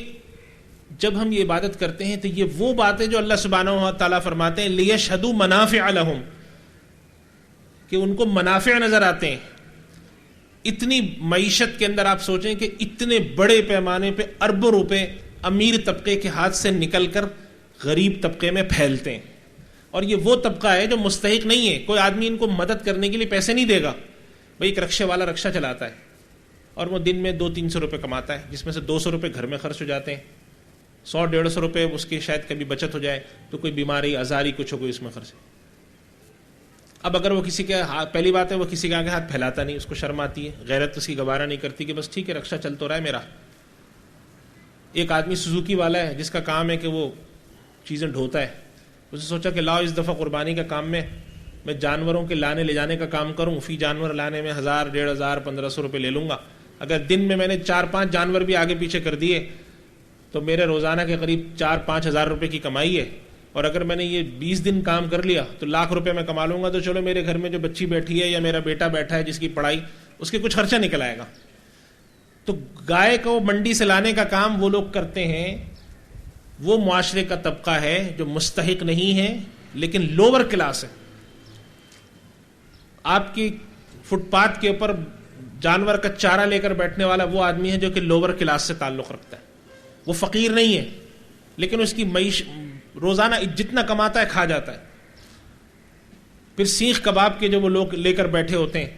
جب ہم یہ عبادت کرتے ہیں تو یہ وہ باتیں جو اللہ سبحانہ و تعالیٰ فرماتے ہیں لیشہدوا منافع لہم, کہ ان کو منافع نظر آتے ہیں. اتنی معیشت کے اندر آپ سوچیں کہ اتنے بڑے پیمانے پہ اربوں روپے امیر طبقے کے ہاتھ سے نکل کر غریب طبقے میں پھیلتے ہیں, اور یہ وہ طبقہ ہے جو مستحق نہیں ہے. کوئی آدمی ان کو مدد کرنے کے لیے پیسے نہیں دے گا. بھائی ایک رکشے والا رکشہ چلاتا ہے اور وہ دن میں 200-300 روپے کماتا ہے, جس میں سے 200 روپے گھر میں خرچ ہو جاتے ہیں, 100-150 روپے اس کی شاید کبھی بچت ہو جائے تو کوئی بیماری ازاری کچھ ہو کوئی اس میں خرچ. اب اگر وہ کسی کے پہلی بات ہے وہ کسی کے آگے ہاتھ پھیلاتا نہیں, اس کو شرم آتی ہے, غیرت اس کی گوارا نہیں کرتی کہ بس ٹھیک ہے رکشہ چل تو رہا ہے میرا. ایک آدمی سوزوکی والا ہے جس کا کام ہے کہ وہ چیزیں ڈھوتا ہے, اسے سوچا کہ لاؤ اس دفعہ قربانی کا کام میں جانوروں کے لانے لے جانے کا کام کروں, فی جانور لانے میں 1000, 1500, 1500 روپے لے لوں گا. اگر دن میں نے 4-5 جانور بھی آگے پیچھے کر دیے تو میرے روزانہ کے قریب 4-5 ہزار روپے کی کمائی ہے. اور اگر میں نے یہ 20 دن کام کر لیا تو لاکھ روپے میں کما لوں گا. تو چلو میرے گھر میں جو بچی بیٹھی ہے یا میرا بیٹا بیٹھا ہے جس کی پڑھائی, اس کے کچھ خرچہ نکل آئے گا. تو گائے کو منڈی سے لانے کا کام وہ لوگ کرتے ہیں, وہ معاشرے کا طبقہ ہے جو مستحق نہیں ہے لیکن لوور کلاس ہے. آپ کی فٹ پاتھ کے اوپر جانور کا چارہ لے کر بیٹھنے والا وہ آدمی ہے جو کہ لوور کلاس سے تعلق رکھتا ہے. وہ فقیر نہیں ہے لیکن اس کی روزانہ جتنا کماتا ہے کھا جاتا ہے. پھر سیخ کباب کے جو وہ لوگ لے کر بیٹھے ہوتے ہیں,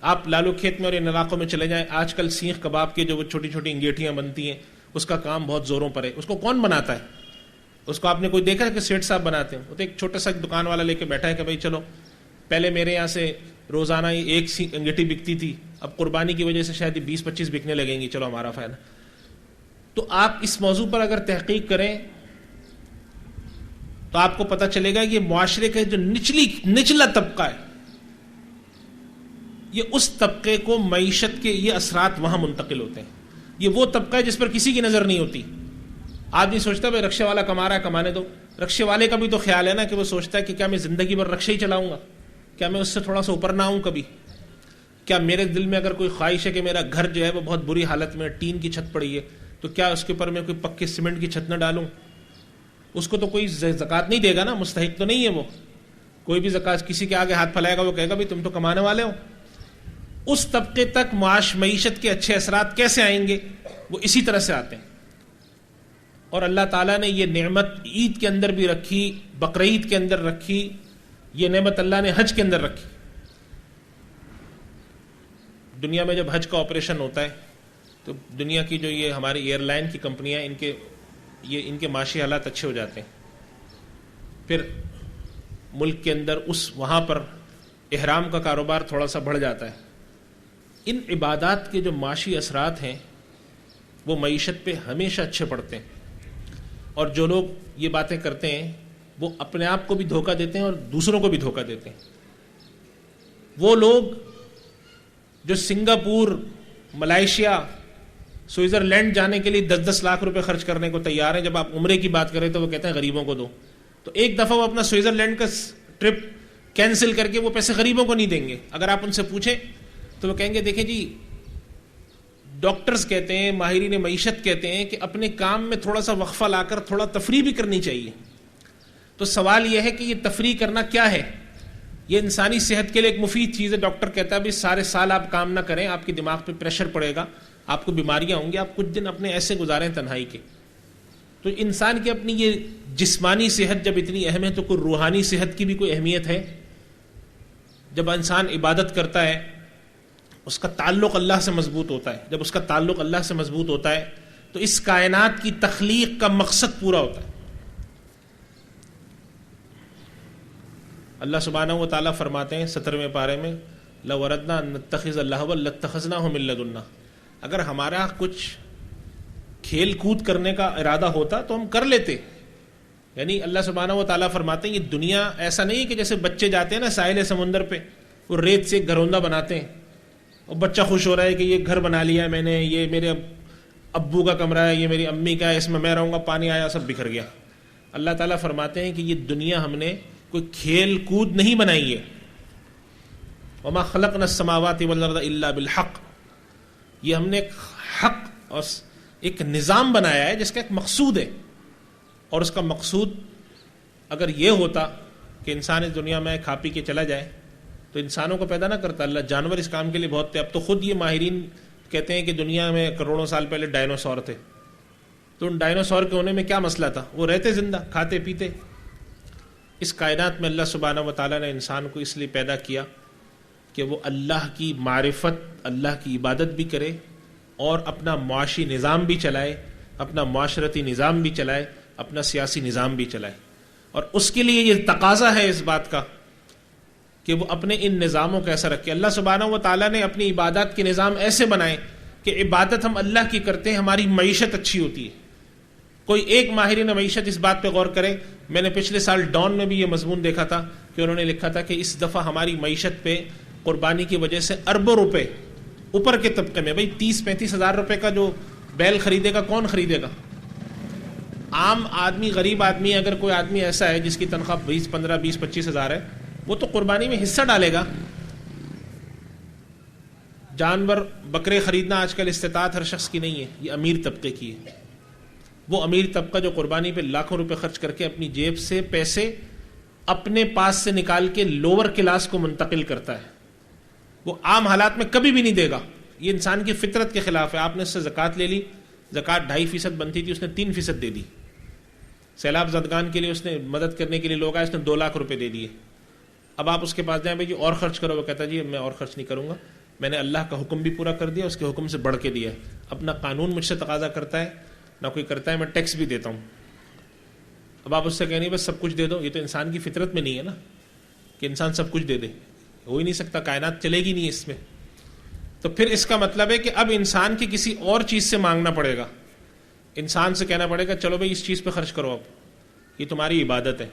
آپ لالو کھیت میں اور ان علاقوں میں چلے جائیں, آج کل سیخ کباب کے جو وہ چھوٹی چھوٹی انگیٹھیاں بنتی ہیں اس کا کام بہت زوروں پر ہے. اس کو کون بناتا ہے؟ اس کو آپ نے کوئی دیکھا ہے کہ سیٹ صاحب بناتے ہیں؟ وہ تو ایک چھوٹا سا دکان والا لے کے بیٹھا ہے کہ بھائی چلو, پہلے میرے یہاں سے روزانہ ایک انگیٹھی بکتی تھی, اب قربانی کی وجہ سے شاید 20-25 بکنے لگیں گی, چلو ہمارا فائدہ. تو آپ اس موضوع پر اگر تحقیق کریں تو آپ کو پتہ چلے گا یہ معاشرے کا جو نچلا طبقہ ہے, یہ اس طبقے کو معیشت کے یہ اثرات وہاں منتقل ہوتے ہیں. یہ وہ طبقہ ہے جس پر کسی کی نظر نہیں ہوتی. آدمی سوچتا ہے بھائی رکشے والا کما رہا ہے, کمانے دو. رکشے والے کا بھی تو خیال ہے نا کہ وہ سوچتا ہے کہ کیا میں زندگی بھر رکشے ہی چلاؤں گا, کیا میں اس سے تھوڑا سا اوپر نہ آؤں کبھی, کیا میرے دل میں اگر کوئی خواہش ہے کہ میرا گھر جو ہے وہ بہت بری حالت میں ٹین کی چھت پڑی ہے تو کیا اس کے اوپر میں کوئی پکے سیمنٹ کی چھت نہ ڈالوں. اس کو تو کوئی زکوٰۃ نہیں دے گا نا, مستحق تو نہیں ہے وہ. کوئی بھی زکوٰۃ کسی کے آگے ہاتھ پھیلائے گا وہ کہے گا بھائی تم تو کمانے والے ہو. اس طبقے تک معیشت کے اچھے اثرات کیسے آئیں گے؟ وہ اسی طرح سے آتے ہیں. اور اللہ تعالیٰ نے یہ نعمت عید کے اندر بھی رکھی, بقرعید کے اندر رکھی, یہ نعمت اللہ نے حج کے اندر رکھی. دنیا میں جب حج کا آپریشن ہوتا ہے تو دنیا کی جو یہ ہماری ایئر لائن کی کمپنیاں ان کے معاشی حالات اچھے ہو جاتے ہیں. پھر ملک کے اندر وہاں پر احرام کا کاروبار تھوڑا سا بڑھ جاتا ہے. ان عبادات کے جو معاشی اثرات ہیں وہ معیشت پہ ہمیشہ اچھے پڑتے ہیں. اور جو لوگ یہ باتیں کرتے ہیں وہ اپنے آپ کو بھی دھوکہ دیتے ہیں اور دوسروں کو بھی دھوکہ دیتے ہیں. وہ لوگ جو سنگاپور, ملائیشیا, سوئٹزرلینڈ جانے کے لیے 10-10 لاکھ روپے خرچ کرنے کو تیار ہیں, جب آپ عمرے کی بات کریں تو وہ کہتے ہیں غریبوں کو دو. تو ایک دفعہ وہ اپنا سوئٹزرلینڈ کا ٹرپ کینسل کر کے وہ پیسے غریبوں کو نہیں دیں گے. اگر آپ ان سے پوچھیں تو وہ کہیں گے دیکھیں جی, ڈاکٹرز کہتے ہیں, ماہرین معیشت کہتے ہیں کہ اپنے کام میں تھوڑا سا وقفہ لا کر تھوڑا تفریح بھی کرنی چاہیے. تو سوال یہ ہے کہ یہ تفریح کرنا کیا ہے؟ یہ انسانی صحت کے لیے ایک مفید چیز ہے. ڈاکٹر کہتا ہے بھی سارے سال آپ کام نہ کریں, آپ کی دماغ پہ پریشر پڑے گا, آپ کو بیماریاں ہوں گی, آپ کچھ دن اپنے ایسے گزاریں تنہائی کے. تو انسان کی اپنی یہ جسمانی صحت جب اتنی اہم ہے تو کوئی روحانی صحت کی بھی کوئی اہمیت ہے. جب انسان عبادت کرتا ہے اس کا تعلق اللہ سے مضبوط ہوتا ہے. جب اس کا تعلق اللہ سے مضبوط ہوتا ہے تو اس کائنات کی تخلیق کا مقصد پورا ہوتا ہے. اللہ سبحانہ و تعالیٰ فرماتے ہیں 17ویں پارے میں, لَوْ وَرَدْنَا أَن نَتَّخِذَ اللَّهَوَ لَاتَّخَذْنَاهُ مِن لَّدُنَّا. اگر ہمارا کچھ کھیل کود کرنے کا ارادہ ہوتا تو ہم کر لیتے. یعنی اللہ سبحانہ و تعالیٰ فرماتے ہیں یہ دنیا ایسا نہیں ہے کہ جیسے بچے جاتے ہیں نا ساحل سمندر پہ, وہ ریت سے ایک گھروندہ بناتے ہیں اور بچہ خوش ہو رہا ہے کہ یہ گھر بنا لیا ہے میں نے, یہ میرے ابو کا کمرہ ہے, یہ میری امی کا ہے, اس میں میں رہوں گا, پانی آیا سب بکھر گیا. اللہ تعالیٰ فرماتے ہیں کہ یہ دنیا ہم نے کوئی کھیل کود نہیں بنائی ہے. وما خلقنا السماوات والارض الا بالحق. یہ ہم نے ایک حق اور ایک نظام بنایا ہے جس کا ایک مقصود ہے. اور اس کا مقصود اگر یہ ہوتا کہ انسان اس دنیا میں کھا پی کے چلا جائے تو انسانوں کو پیدا نہ کرتا اللہ. جانور اس کام کے لیے بہت تھے. اب تو خود یہ ماہرین کہتے ہیں کہ دنیا میں کروڑوں سال پہلے ڈائنوسور تھے. تو ان ڈائنوسور کے ہونے میں کیا مسئلہ تھا؟ وہ رہتے زندہ, کھاتے پیتے. اس کائنات میں اللہ سبحانہ و تعالیٰ نے انسان کو اس لیے پیدا کیا کہ وہ اللہ کی معرفت, اللہ کی عبادت بھی کرے اور اپنا معاشی نظام بھی چلائے, اپنا معاشرتی نظام بھی چلائے, اپنا سیاسی نظام بھی چلائے. اور اس کے لیے یہ تقاضا ہے اس بات کا کہ وہ اپنے ان نظاموں کو ایسا رکھے. اللہ سبحانہ و تعالیٰ نے اپنی عبادات کے نظام ایسے بنائے کہ عبادت ہم اللہ کی کرتے ہیں, ہماری معیشت اچھی ہوتی ہے. کوئی ایک ماہرین معیشت اس بات پہ غور کرے. میں نے پچھلے سال ڈان میں بھی یہ مضمون دیکھا تھا کہ انہوں نے لکھا تھا کہ اس دفعہ ہماری معیشت پہ قربانی کی وجہ سے اربوں روپے اوپر کے طبقے میں, بھائی 30-35 ہزار روپے کا جو بیل خریدے گا کون خریدے گا؟ عام آدمی, غریب آدمی, اگر کوئی آدمی ایسا ہے جس کی تنخواہ 15-20-25 ہزار ہے وہ تو قربانی میں حصہ ڈالے گا. جانور بکرے خریدنا آج کل استطاعت ہر شخص کی نہیں ہے, یہ امیر طبقے کی ہے. وہ امیر طبقہ جو قربانی پہ لاکھوں روپے خرچ کر کے اپنی جیب سے پیسے اپنے پاس سے نکال کے لوور کلاس کو منتقل کرتا ہے. وہ عام حالات میں کبھی بھی نہیں دے گا. یہ انسان کی فطرت کے خلاف ہے. آپ نے اس سے زکوٰۃ لے لی, زکوٰۃ 2.5% بنتی تھی, اس نے 3% دے دی. سیلاب زدگان کے لیے اس نے مدد کرنے کے لیے لوگ آئے, اس نے 2 لاکھ روپے دے دیے. اب آپ اس کے پاس جائیں بھائی جی اور خرچ کرو, وہ کہتا ہے جی میں اور خرچ نہیں کروں گا, میں نے اللہ کا حکم بھی پورا کر دیا, اس کے حکم سے بڑھ کے دیا ہے. اپنا قانون مجھ سے تقاضا کرتا ہے, نہ کوئی کرتا ہے, میں ٹیکس بھی دیتا ہوں. اب آپ اس سے کہیں نہیں بس سب کچھ دے دو, یہ تو انسان کی فطرت میں نہیں ہے نا کہ انسان سب کچھ دے دے, ہو ہی نہیں سکتا, کائنات چلے گی نہیں اس میں. تو پھر اس کا مطلب ہے کہ اب انسان کی کسی اور چیز سے مانگنا پڑے گا. انسان سے کہنا پڑے گا چلو بھائی اس چیز پہ خرچ کرو, اب یہ تمہاری عبادت ہے.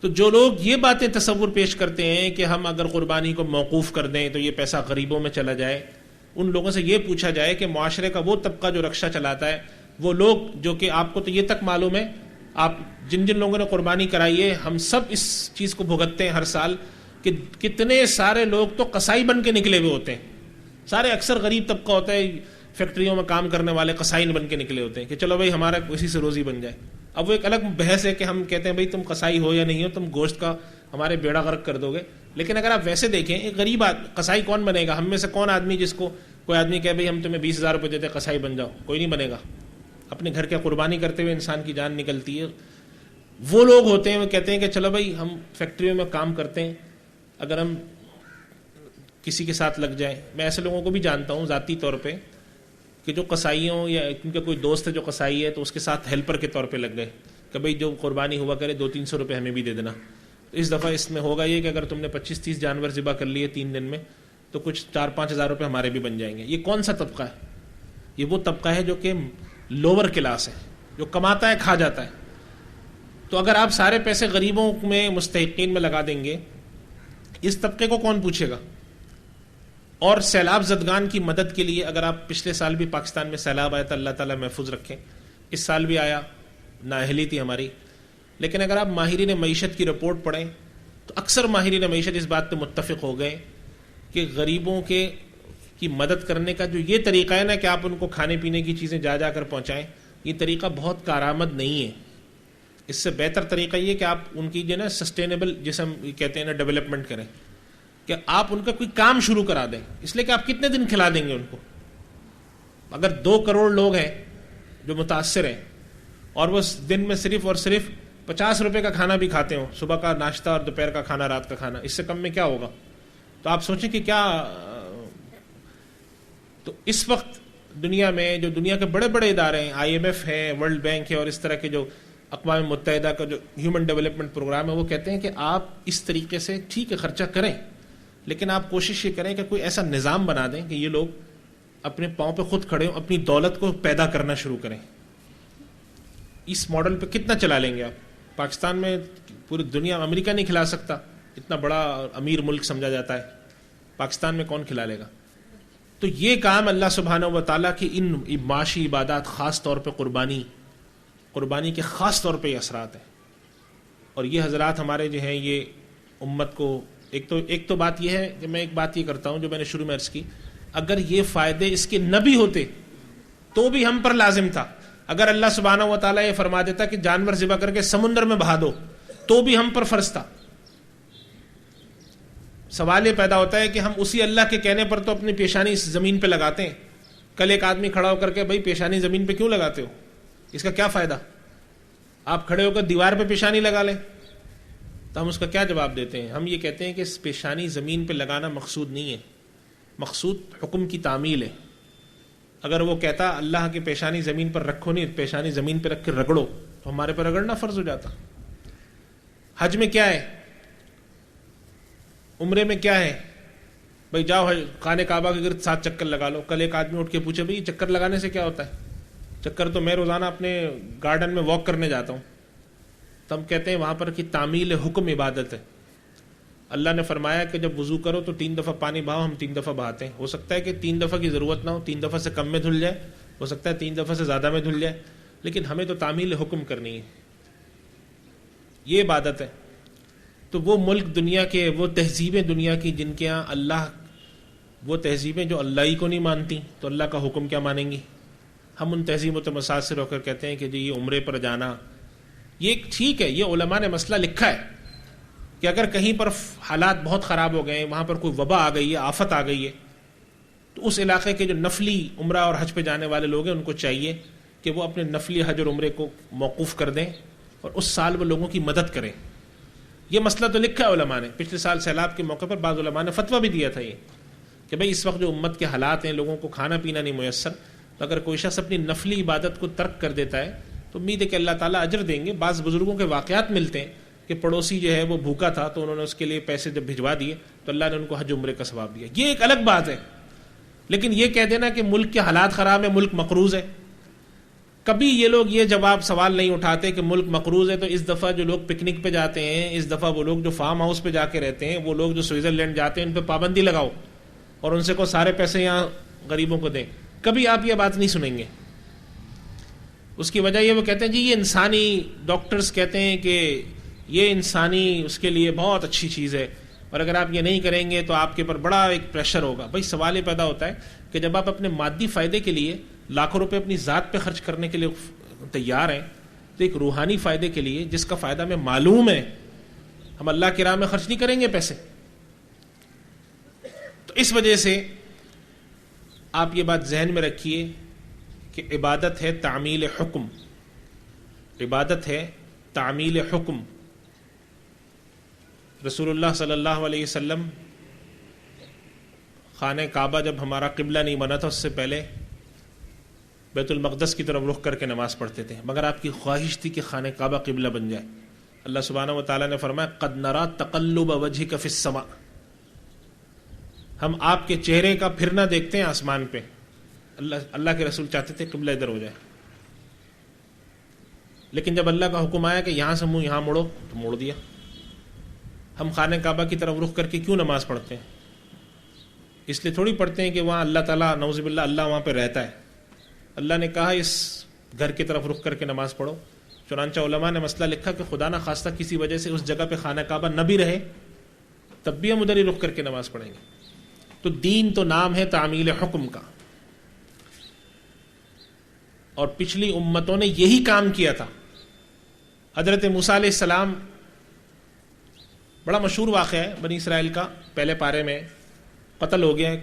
تو جو لوگ یہ باتیں تصور پیش کرتے ہیں کہ ہم اگر قربانی کو موقوف کر دیں تو یہ پیسہ غریبوں میں چلا جائے, ان لوگوں سے یہ پوچھا جائے کہ معاشرے کا وہ طبقہ جو رکشہ چلاتا ہے, وہ لوگ جو کہ آپ کو تو یہ تک معلوم ہے, آپ جن جن لوگوں نے قربانی کرائی ہے, ہم سب اس چیز کو بھگتتے ہیں ہر سال کہ کتنے سارے لوگ تو قصائی بن کے نکلے ہوئے ہوتے ہیں. سارے اکثر غریب طبقہ ہوتا ہے, فیکٹریوں میں کام کرنے والے قصائی بن کے نکلے ہوتے ہیں کہ چلو بھائی ہمارا اسی سے روزی بن جائے. اب وہ ایک الگ بحث ہے کہ ہم کہتے ہیں بھائی تم قصائی ہو یا نہیں ہو, تم گوشت کا ہمارے بیڑا غرق کر دو گے. لیکن اگر آپ ویسے دیکھیں, ایک غریب قصائی کون بنے گا؟ ہم میں سے کون آدمی جس کو کوئی آدمی کہے بھائی ہم تمہیں 20,000 روپے دیتے قصائی بن جاؤ, کوئی نہیں بنے گا. اپنے گھر کے قربانی کرتے ہوئے انسان کی جان نکلتی ہے. وہ لوگ ہوتے ہیں وہ کہتے ہیں کہ چلو بھائی ہم فیکٹریوں میں کام کرتے ہیں, اگر ہم کسی کے ساتھ لگ جائیں. میں ایسے لوگوں کو بھی جانتا ہوں ذاتی طور پہ کہ جو قصائیوں یا کیونکہ کوئی دوست ہے جو قصائی ہے تو اس کے ساتھ ہیلپر کے طور پہ لگ گئے کہ بھائی جو قربانی ہوا کرے 200-300 روپے ہمیں بھی دے دینا. اس دفعہ اس میں ہوگا یہ کہ اگر تم نے 25-30 جانور ذبح کر لیے 3 دن میں تو کچھ 4-5 ہزار روپے ہمارے بھی بن جائیں گے. یہ کون سا طبقہ ہے؟ یہ وہ طبقہ ہے جو کہ لوور کلاس ہے, جو کماتا ہے کھا جاتا ہے. تو اگر آپ سارے پیسے غریبوں میں مستحقین میں لگا دیں گے, اس طبقے کو کون پوچھے گا؟ اور سیلاب زدگان کی مدد کے لیے اگر آپ پچھلے سال بھی پاکستان میں سیلاب آیا تھا, اللہ تعالیٰ محفوظ رکھیں, اس سال بھی آیا, نااہلی تھی ہماری. لیکن اگر آپ ماہرین معیشت کی رپورٹ پڑھیں تو اکثر ماہرین معیشت اس بات پہ متفق ہو گئے کہ غریبوں کی مدد کرنے کا جو یہ طریقہ ہے نا کہ آپ ان کو کھانے پینے کی چیزیں جا کر پہنچائیں, یہ طریقہ بہت کارآمد نہیں ہے. اس سے بہتر طریقہ یہ کہ آپ ان کی جو نا سسٹینیبل جسے ہم کہتے ہیں نا ڈیولپمنٹ کریں, کہ آپ ان کا کوئی کام شروع کرا دیں. اس لیے کہ آپ کتنے دن کھلا دیں گے ان کو؟ اگر 2 کروڑ لوگ ہیں جو متاثر ہیں اور وہ دن میں صرف اور صرف 50 روپے کا کھانا بھی کھاتے ہوں, صبح کا ناشتہ اور دوپہر کا کھانا, رات کا کھانا, اس سے کم میں کیا ہوگا؟ تو آپ سوچیں کہ کیا. تو اس وقت دنیا میں جو دنیا کے بڑے بڑے ادارے ہیں, IMF ہے, ورلڈ بینک ہے, اور اس طرح کے جو اقوام متحدہ کا جو ہیومن ڈیولپمنٹ پروگرام ہے, وہ کہتے ہیں کہ آپ اس طریقے سے ٹھیک ہے خرچہ کریں, لیکن آپ کوشش یہ کریں کہ کوئی ایسا نظام بنا دیں کہ یہ لوگ اپنے پاؤں پہ خود کھڑے ہوں, اپنی دولت کو پیدا کرنا شروع کریں. اس ماڈل پہ کتنا چلا لیں گے آپ؟ پاکستان میں پوری دنیا, امریکہ نہیں کھلا سکتا, اتنا بڑا امیر ملک سمجھا جاتا ہے, پاکستان میں کون کھلا لے گا؟ تو یہ کام اللہ سبحانہ و تعالیٰ کی ان معاشی عبادات, خاص طور پہ قربانی کے خاص طور پہ یہ اثرات ہیں. اور یہ حضرات ہمارے جو ہیں یہ امت کو ایک تو بات یہ ہے کہ میں ایک بات یہ کرتا ہوں جو میں نے شروع میں عرض کی, اگر یہ فائدے اس کے نہ بھی ہوتے تو بھی ہم پر لازم تھا. اگر اللہ سبحانہ و تعالیٰ یہ فرما دیتا کہ جانور ذبح کر کے سمندر میں بہا دو تو بھی ہم پر فرض تھا. سوال یہ پیدا ہوتا ہے کہ ہم اسی اللہ کے کہنے پر تو اپنی پیشانی اس زمین پہ لگاتے ہیں. کل ایک آدمی کھڑا ہو کر کے بھائی پیشانی زمین پہ کیوں لگاتے ہو, اس کا کیا فائدہ؟ آپ کھڑے ہو کر دیوار پہ پیشانی لگا لیں. تو ہم اس کا کیا جواب دیتے ہیں؟ ہم یہ کہتے ہیں کہ پیشانی زمین پہ لگانا مقصود نہیں ہے, مقصود حکم کی تعمیل ہے. اگر وہ کہتا اللہ کی پیشانی زمین پر رکھو نہیں, پیشانی زمین پہ رکھ کے رگڑو, تو ہمارے پر رگڑنا فرض ہو جاتا. حج میں کیا ہے, عمرے میں کیا ہے, بھائی جاؤ خانہ کعبہ کے گرد 7 چکر لگا لو. کل ایک آدمی اٹھ کے پوچھے بھائی چکر لگانے سے کیا ہوتا ہے؟ چکر تو میں روزانہ اپنے گارڈن میں واک کرنے جاتا ہوں. تو ہم کہتے ہیں وہاں پر کہ تعمیل حکم عبادت ہے. اللہ نے فرمایا کہ جب وضو کرو تو 3 دفعہ پانی بہاؤ, ہم 3 دفعہ بہاتے ہیں. ہو سکتا ہے کہ 3 دفعہ کی ضرورت نہ ہو, 3 دفعہ سے کم میں دھل جائے, ہو سکتا ہے 3 دفعہ سے زیادہ میں دھل جائے, لیکن ہمیں تو تعمیل حکم کرنی ہے, یہ عبادت ہے. تو وہ ملک دنیا کے, وہ تہذیبیں دنیا کی جن کے یہاں اللہ, وہ تہذیبیں جو اللہ ہی کو نہیں مانتی تو اللہ کا حکم کیا مانیں گی؟ ہم ان تہذیبوں سے متاثر ہو کر کہتے ہیں کہ جی یہ عمرے پر جانا یہ ٹھیک ہے, یہ علماء نے مسئلہ لکھا ہے, کہ اگر کہیں پر حالات بہت خراب ہو گئے ہیں، وہاں پر کوئی وبا آ گئی ہے، آفت آ گئی ہے، تو اس علاقے کے جو نفلی عمرہ اور حج پہ جانے والے لوگ ہیں ان کو چاہیے کہ وہ اپنے نفلی حج اور عمرے کو موقوف کر دیں اور اس سال وہ لوگوں کی مدد کریں. یہ مسئلہ تو لکھا ہے علماء نے. پچھلے سال سیلاب کے موقع پر بعض علماء نے فتویٰ بھی دیا تھا یہ کہ بھئی اس وقت جو امت کے حالات ہیں، لوگوں کو کھانا پینا نہیں میسر، تو اگر کوئی شخص اپنی نفلی عبادت کو ترک کر دیتا ہے تو امید ہے کہ اللہ تعالیٰ اجر دیں گے. بعض بزرگوں کے واقعات ملتے ہیں کہ پڑوسی جو ہے وہ بھوکا تھا تو انہوں نے اس کے لیے پیسے جب بھجوا دیے تو اللہ نے ان کو حج عمرے کا ثواب دیا. یہ ایک الگ بات ہے. لیکن یہ کہہ دینا کہ ملک کے حالات خراب ہیں، ملک مقروض ہے، کبھی یہ لوگ یہ جواب سوال نہیں اٹھاتے کہ ملک مقروض ہے تو اس دفعہ جو لوگ پکنک پہ جاتے ہیں، اس دفعہ وہ لوگ جو فارم ہاؤس پہ جا کے رہتے ہیں، وہ لوگ جو سوئٹزرلینڈ جاتے ہیں، ان پہ پابندی لگاؤ اور ان سے کو سارے پیسے یہاں غریبوں کو دیں. کبھی آپ یہ بات نہیں سنیں گے. اس کی وجہ یہ وہ کہتے ہیں جی یہ انسانی، ڈاکٹرز کہتے ہیں کہ یہ انسانی اس کے لیے بہت اچھی چیز ہے اور اگر آپ یہ نہیں کریں گے تو آپ کے پر بڑا ایک پریشر ہوگا. بھائی سوال یہ پیدا ہوتا ہے کہ جب آپ اپنے مادی فائدے کے لیے لاکھوں روپے اپنی ذات پہ خرچ کرنے کے لیے تیار ہیں تو ایک روحانی فائدے کے لیے جس کا فائدہ ہمیں معلوم ہے، ہم اللہ کی راہ میں خرچ نہیں کریں گے پیسے. تو اس وجہ سے آپ یہ بات ذہن میں رکھیے کہ عبادت ہے تعمیل حکم، عبادت ہے تعمیل حکم. رسول اللہ صلی اللہ علیہ وسلم خانہ کعبہ جب ہمارا قبلہ نہیں بنا تھا اس سے پہلے بیت المقدس کی طرف رخ کر کے نماز پڑھتے تھے، مگر آپ کی خواہش تھی کہ خانہ کعبہ قبلہ بن جائے. اللہ سبحانہ و تعالیٰ نے فرمایا قد نرا تقلب وجهك فی السماء، ہم آپ کے چہرے کا پھرنا دیکھتے ہیں آسمان پہ. اللہ کے رسول چاہتے تھے قبلہ ادھر ہو جائے، لیکن جب اللہ کا حکم آیا کہ یہاں سے منہ یہاں موڑو تو موڑ دیا. ہم خانہ کعبہ کی طرف رخ کر کے کیوں نماز پڑھتے ہیں؟ اس لیے تھوڑی پڑھتے ہیں کہ وہاں اللہ تعالیٰ نعوذ باللہ اللہ وہاں پہ رہتا ہے. اللہ نے کہا اس گھر کی طرف رخ کر کے نماز پڑھو. چنانچہ علماء نے مسئلہ لکھا کہ خدا نہ خواستہ کسی وجہ سے اس جگہ پہ خانہ کعبہ نہ بھی رہے تب بھی ہم ادھر ہی رخ کر کے نماز پڑھیں گے. تو دین تو نام ہے تعمیل حکم کا، اور پچھلی امتوں نے یہی کام کیا تھا. حضرت موسیٰ علیہ السلام بڑا مشہور واقعہ ہے بنی اسرائیل کا، پہلے پارے میں قتل ہو گیا.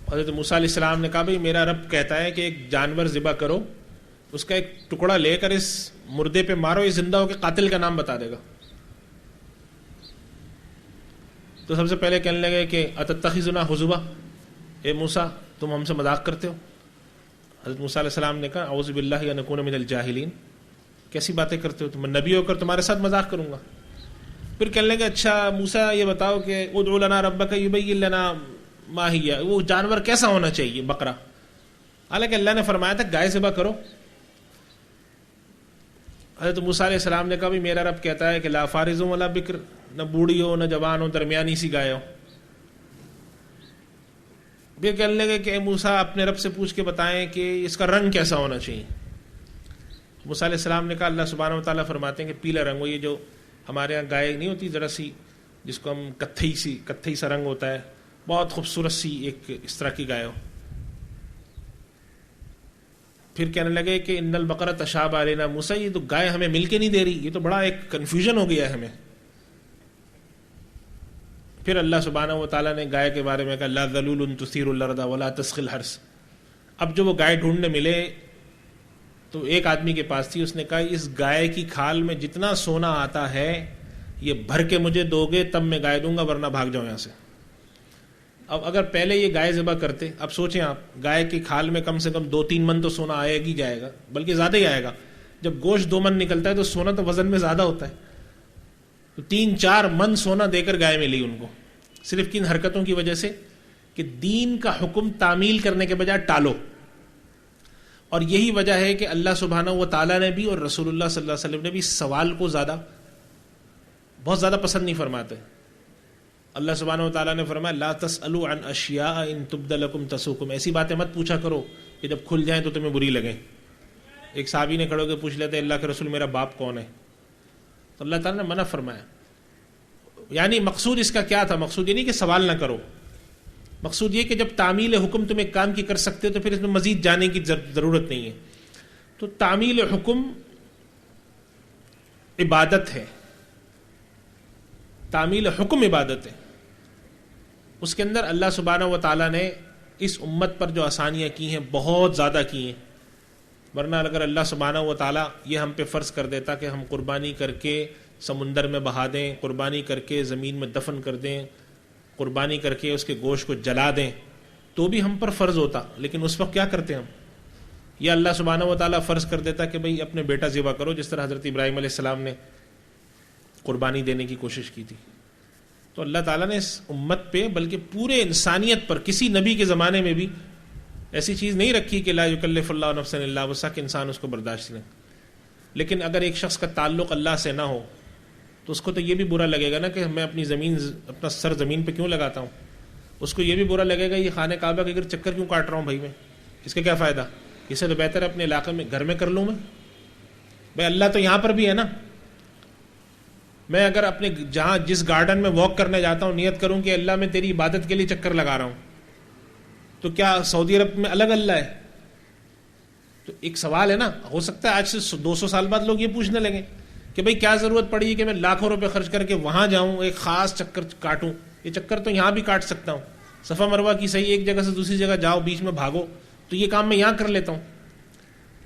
حضرت موسیٰ علیہ السلام نے کہا بھئی میرا رب کہتا ہے کہ ایک جانور ذبح کرو، اس کا ایک ٹکڑا لے کر اس مردے پہ مارو، یہ زندہ ہو کے قاتل کا نام بتا دے گا. تو سب سے پہلے کہنے لگے کہ اتتخذنا حضوا، اے موسیٰ تم ہم سے مذاق کرتے ہو. حضرت موسیٰ علیہ السلام نے کہا اعوذ باللہ ان اکون من الجاہلین، کیسی باتیں کرتے ہو، تم نبی ہو کر تمہارے ساتھ مذاق کروں گا. پھر کہنے لگے اچھا موسیٰ یہ بتاؤ کہ ادعو لنا ربک یبین لنا ما ہی، وہ جانور کیسا ہونا چاہیے، بکرا. حالانکہ اللہ نے فرمایا تھا گائے ذبح کرو. حضرت موسیٰ علیہ السلام نے کہا بھی میرا رب کہتا ہے کہ لا فارض ولا بکر، نہ بوڑھی ہو نہ جوان ہو، درمیانی سی گائے ہو. پھر کہنے لگے کہ اے موسیٰ اپنے رب سے پوچھ کے بتائیں کہ اس کا رنگ کیسا ہونا چاہیے. موسیٰ علیہ السلام نے کہا اللہ سبحانہ و تعالیٰ فرماتے ہیں کہ پیلا رنگ ہو. یہ جو ہمارے یہاں گائے نہیں ہوتی ذرا سی جس کو ہم کتھئی سا رنگ ہوتا ہے، بہت خوبصورت سی ایک اس طرح کی گائے ہو. پھر کہنے لگے کہ ان البقرہ تشابہ علینا موسیٰ، یہ تو گائے ہمیں مل کے نہیں دے رہی، یہ تو بڑا ایک کنفیوژن ہو گیا ہے ہمیں. پھر اللہ سبحانہ و تعالیٰ نے گائے کے بارے میں کہا لا ذلول تثیر الارض ولا تسقی الحرث. اب جو وہ گائے ڈھونڈنے ملے تو ایک آدمی کے پاس تھی، اس نے کہا اس گائے کی کھال میں جتنا سونا آتا ہے یہ بھر کے مجھے دو گے تب میں گائے دوں گا، ورنہ بھاگ جاؤں یہاں سے. اب اگر پہلے یہ گائے ذبح کرتے، اب سوچیں آپ گائے کی کھال میں کم سے کم 2-3 من تو سونا آئے گی جائے گا، بلکہ زیادہ ہی آئے گا. جب گوشت 2 من نکلتا ہے تو سونا تو وزن میں زیادہ ہوتا ہے. تو 3-4 من سونا دے کر گائے ملی ان کو، صرف کن حرکتوں کی وجہ سے کہ دین کا حکم تعمیل کرنے کے بجائے ٹالو. اور یہی وجہ ہے کہ اللہ سبحانہ و تعالیٰ نے بھی اور رسول اللہ صلی اللہ علیہ وسلم نے بھی سوال کو بہت زیادہ پسند نہیں فرماتے. اللہ سبحانہ و تعالیٰ نے فرمایا لا تسألوا عن اشیاء ان تبد لکم تسؤکم، ایسی باتیں مت پوچھا کرو کہ جب کھل جائیں تو تمہیں بری لگیں. ایک صحابی نے کھڑے ہو کے پوچھ لیتے اللہ کے رسول میرا باپ کون ہے، تو اللہ تعالیٰ نے منع فرمایا. یعنی مقصود اس کا کیا تھا؟ مقصود یہ نہیں کہ سوال نہ کرو، مقصود یہ کہ جب تعمیل حکم تم ایک کام کی کر سکتے ہو تو پھر اس میں مزید جانے کی ضرورت نہیں ہے. تو تعمیل حکم عبادت ہے، تعمیل حکم عبادت ہے، اس کے اندر اللہ سبحانہ و تعالیٰ نے اس امت پر جو آسانیاں کی ہیں بہت زیادہ کی ہیں. ورنہ اگر اللہ سبحانہ و تعالیٰ یہ ہم پہ فرض کر دیتا کہ ہم قربانی کر کے سمندر میں بہا دیں، قربانی کر کے زمین میں دفن کر دیں، قربانی کر کے اس کے گوشت کو جلا دیں، تو بھی ہم پر فرض ہوتا. لیکن اس وقت کیا کرتے ہم؟ یا اللہ سبحانہ و تعالیٰ فرض کر دیتا کہ بھئی اپنے بیٹا ذبح کرو، جس طرح حضرت ابراہیم علیہ السلام نے قربانی دینے کی کوشش کی تھی. تو اللہ تعالیٰ نے اس امت پہ بلکہ پورے انسانیت پر کسی نبی کے زمانے میں بھی ایسی چیز نہیں رکھی کہ لا یکلف اللہ نفسا الا وسعها کہ انسان اس کو برداشت نہ. لیکن اگر ایک شخص کا تعلق اللہ سے نہ ہو تو اس کو تو یہ بھی برا لگے گا نا کہ میں اپنا سر زمین پہ کیوں لگاتا ہوں. اس کو یہ بھی برا لگے گا یہ خانہ کعبہ کے اگر چکر کیوں کاٹ رہا ہوں بھائی میں، اس کا کیا فائدہ؟ اس سے تو بہتر ہے اپنے علاقے میں گھر میں کر لوں. میں بھائی اللہ تو یہاں پر بھی ہے نا. میں اگر اپنے جس گارڈن میں واک کرنے جاتا ہوں نیت کروں کہ اللہ میں تیری عبادت کے لیے چکر لگا رہا ہوں، تو کیا سعودی عرب میں الگ اللہ ہے؟ تو ایک سوال ہے نا. ہو سکتا ہے آج سے 200 سال بعد لوگ یہ پوچھنے لگیں کہ بھئی کیا ضرورت پڑی ہے کہ میں لاکھوں روپے خرچ کر کے وہاں جاؤں ایک خاص چکر کاٹوں. یہ چکر تو یہاں بھی کاٹ سکتا ہوں. صفا مروہ کی صحیح ایک جگہ سے دوسری جگہ جاؤ، بیچ میں بھاگو، تو یہ کام میں یہاں کر لیتا ہوں.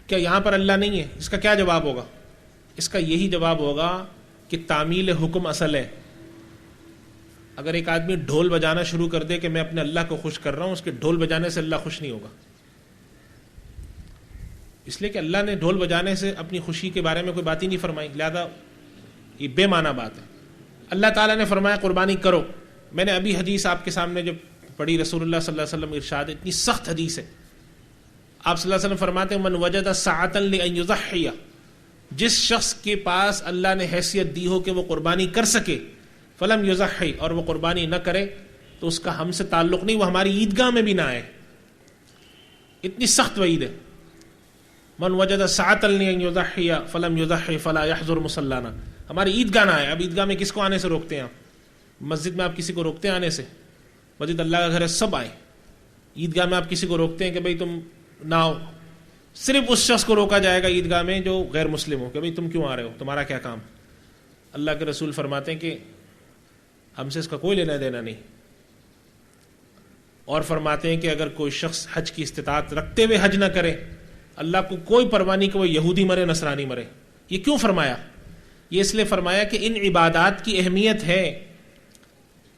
کیا یہاں پر اللہ نہیں ہے؟ اس کا کیا جواب ہوگا؟ اس کا یہی جواب ہوگا کہ تعمیل حکم اصل ہے. اگر ایک آدمی ڈھول بجانا شروع کر دے کہ میں اپنے اللہ کو خوش کر رہا ہوں، اس کے ڈھول بجانے سے اللہ خوش نہیں ہوگا. اس لیے کہ اللہ نے ڈھول بجانے سے اپنی خوشی کے بارے میں کوئی بات ہی نہیں فرمائی، لہذا یہ بے معنی بات ہے. اللہ تعالیٰ نے فرمایا قربانی کرو. میں نے ابھی حدیث آپ کے سامنے جو پڑھی، رسول اللہ صلی اللہ علیہ وسلم ارشاد، اتنی سخت حدیث ہے. آپ صلی اللہ علیہ وسلم فرماتے ہیں من وجد ساعۃ لأن یضحی، جس شخص کے پاس اللہ نے حیثیت دی ہو کہ وہ قربانی کر سکے، فلم یضحی، اور وہ قربانی نہ کرے، تو اس کا ہم سے تعلق نہیں، وہ ہماری عیدگاہ میں بھی نہ آئے. اتنی سخت وعید ہے. من وجد ساعۃ لأن یضحی فلم یضحی فلا یحضر مصلانا، ہماری عیدگاہ نہ آئے. اب عیدگاہ میں کس کو آنے سے روکتے ہیں آپ؟ مسجد میں آپ کسی کو روکتے ہیں آنے سے؟ مسجد اللہ کا گھر ہے، سب آئے. عیدگاہ میں آپ کسی کو روکتے ہیں کہ بھئی تم نہ آؤ؟ صرف اس شخص کو روکا جائے گا عیدگاہ میں جو غیر مسلم ہو، کہ بھئی تم کیوں آ رہے ہو، تمہارا کیا کام؟ اللہ کے رسول فرماتے ہیں کہ ہم سے اس کا کوئی لینا دینا نہیں. اور فرماتے ہیں کہ اگر کوئی شخص حج کی استطاعت رکھتے ہوئے حج نہ کرے، اللہ کو کوئی پرواہ نہیں کہ وہ یہودی مرے نصرانی مرے. یہ کیوں فرمایا؟ یہ اس لیے فرمایا کہ ان عبادات کی اہمیت ہے،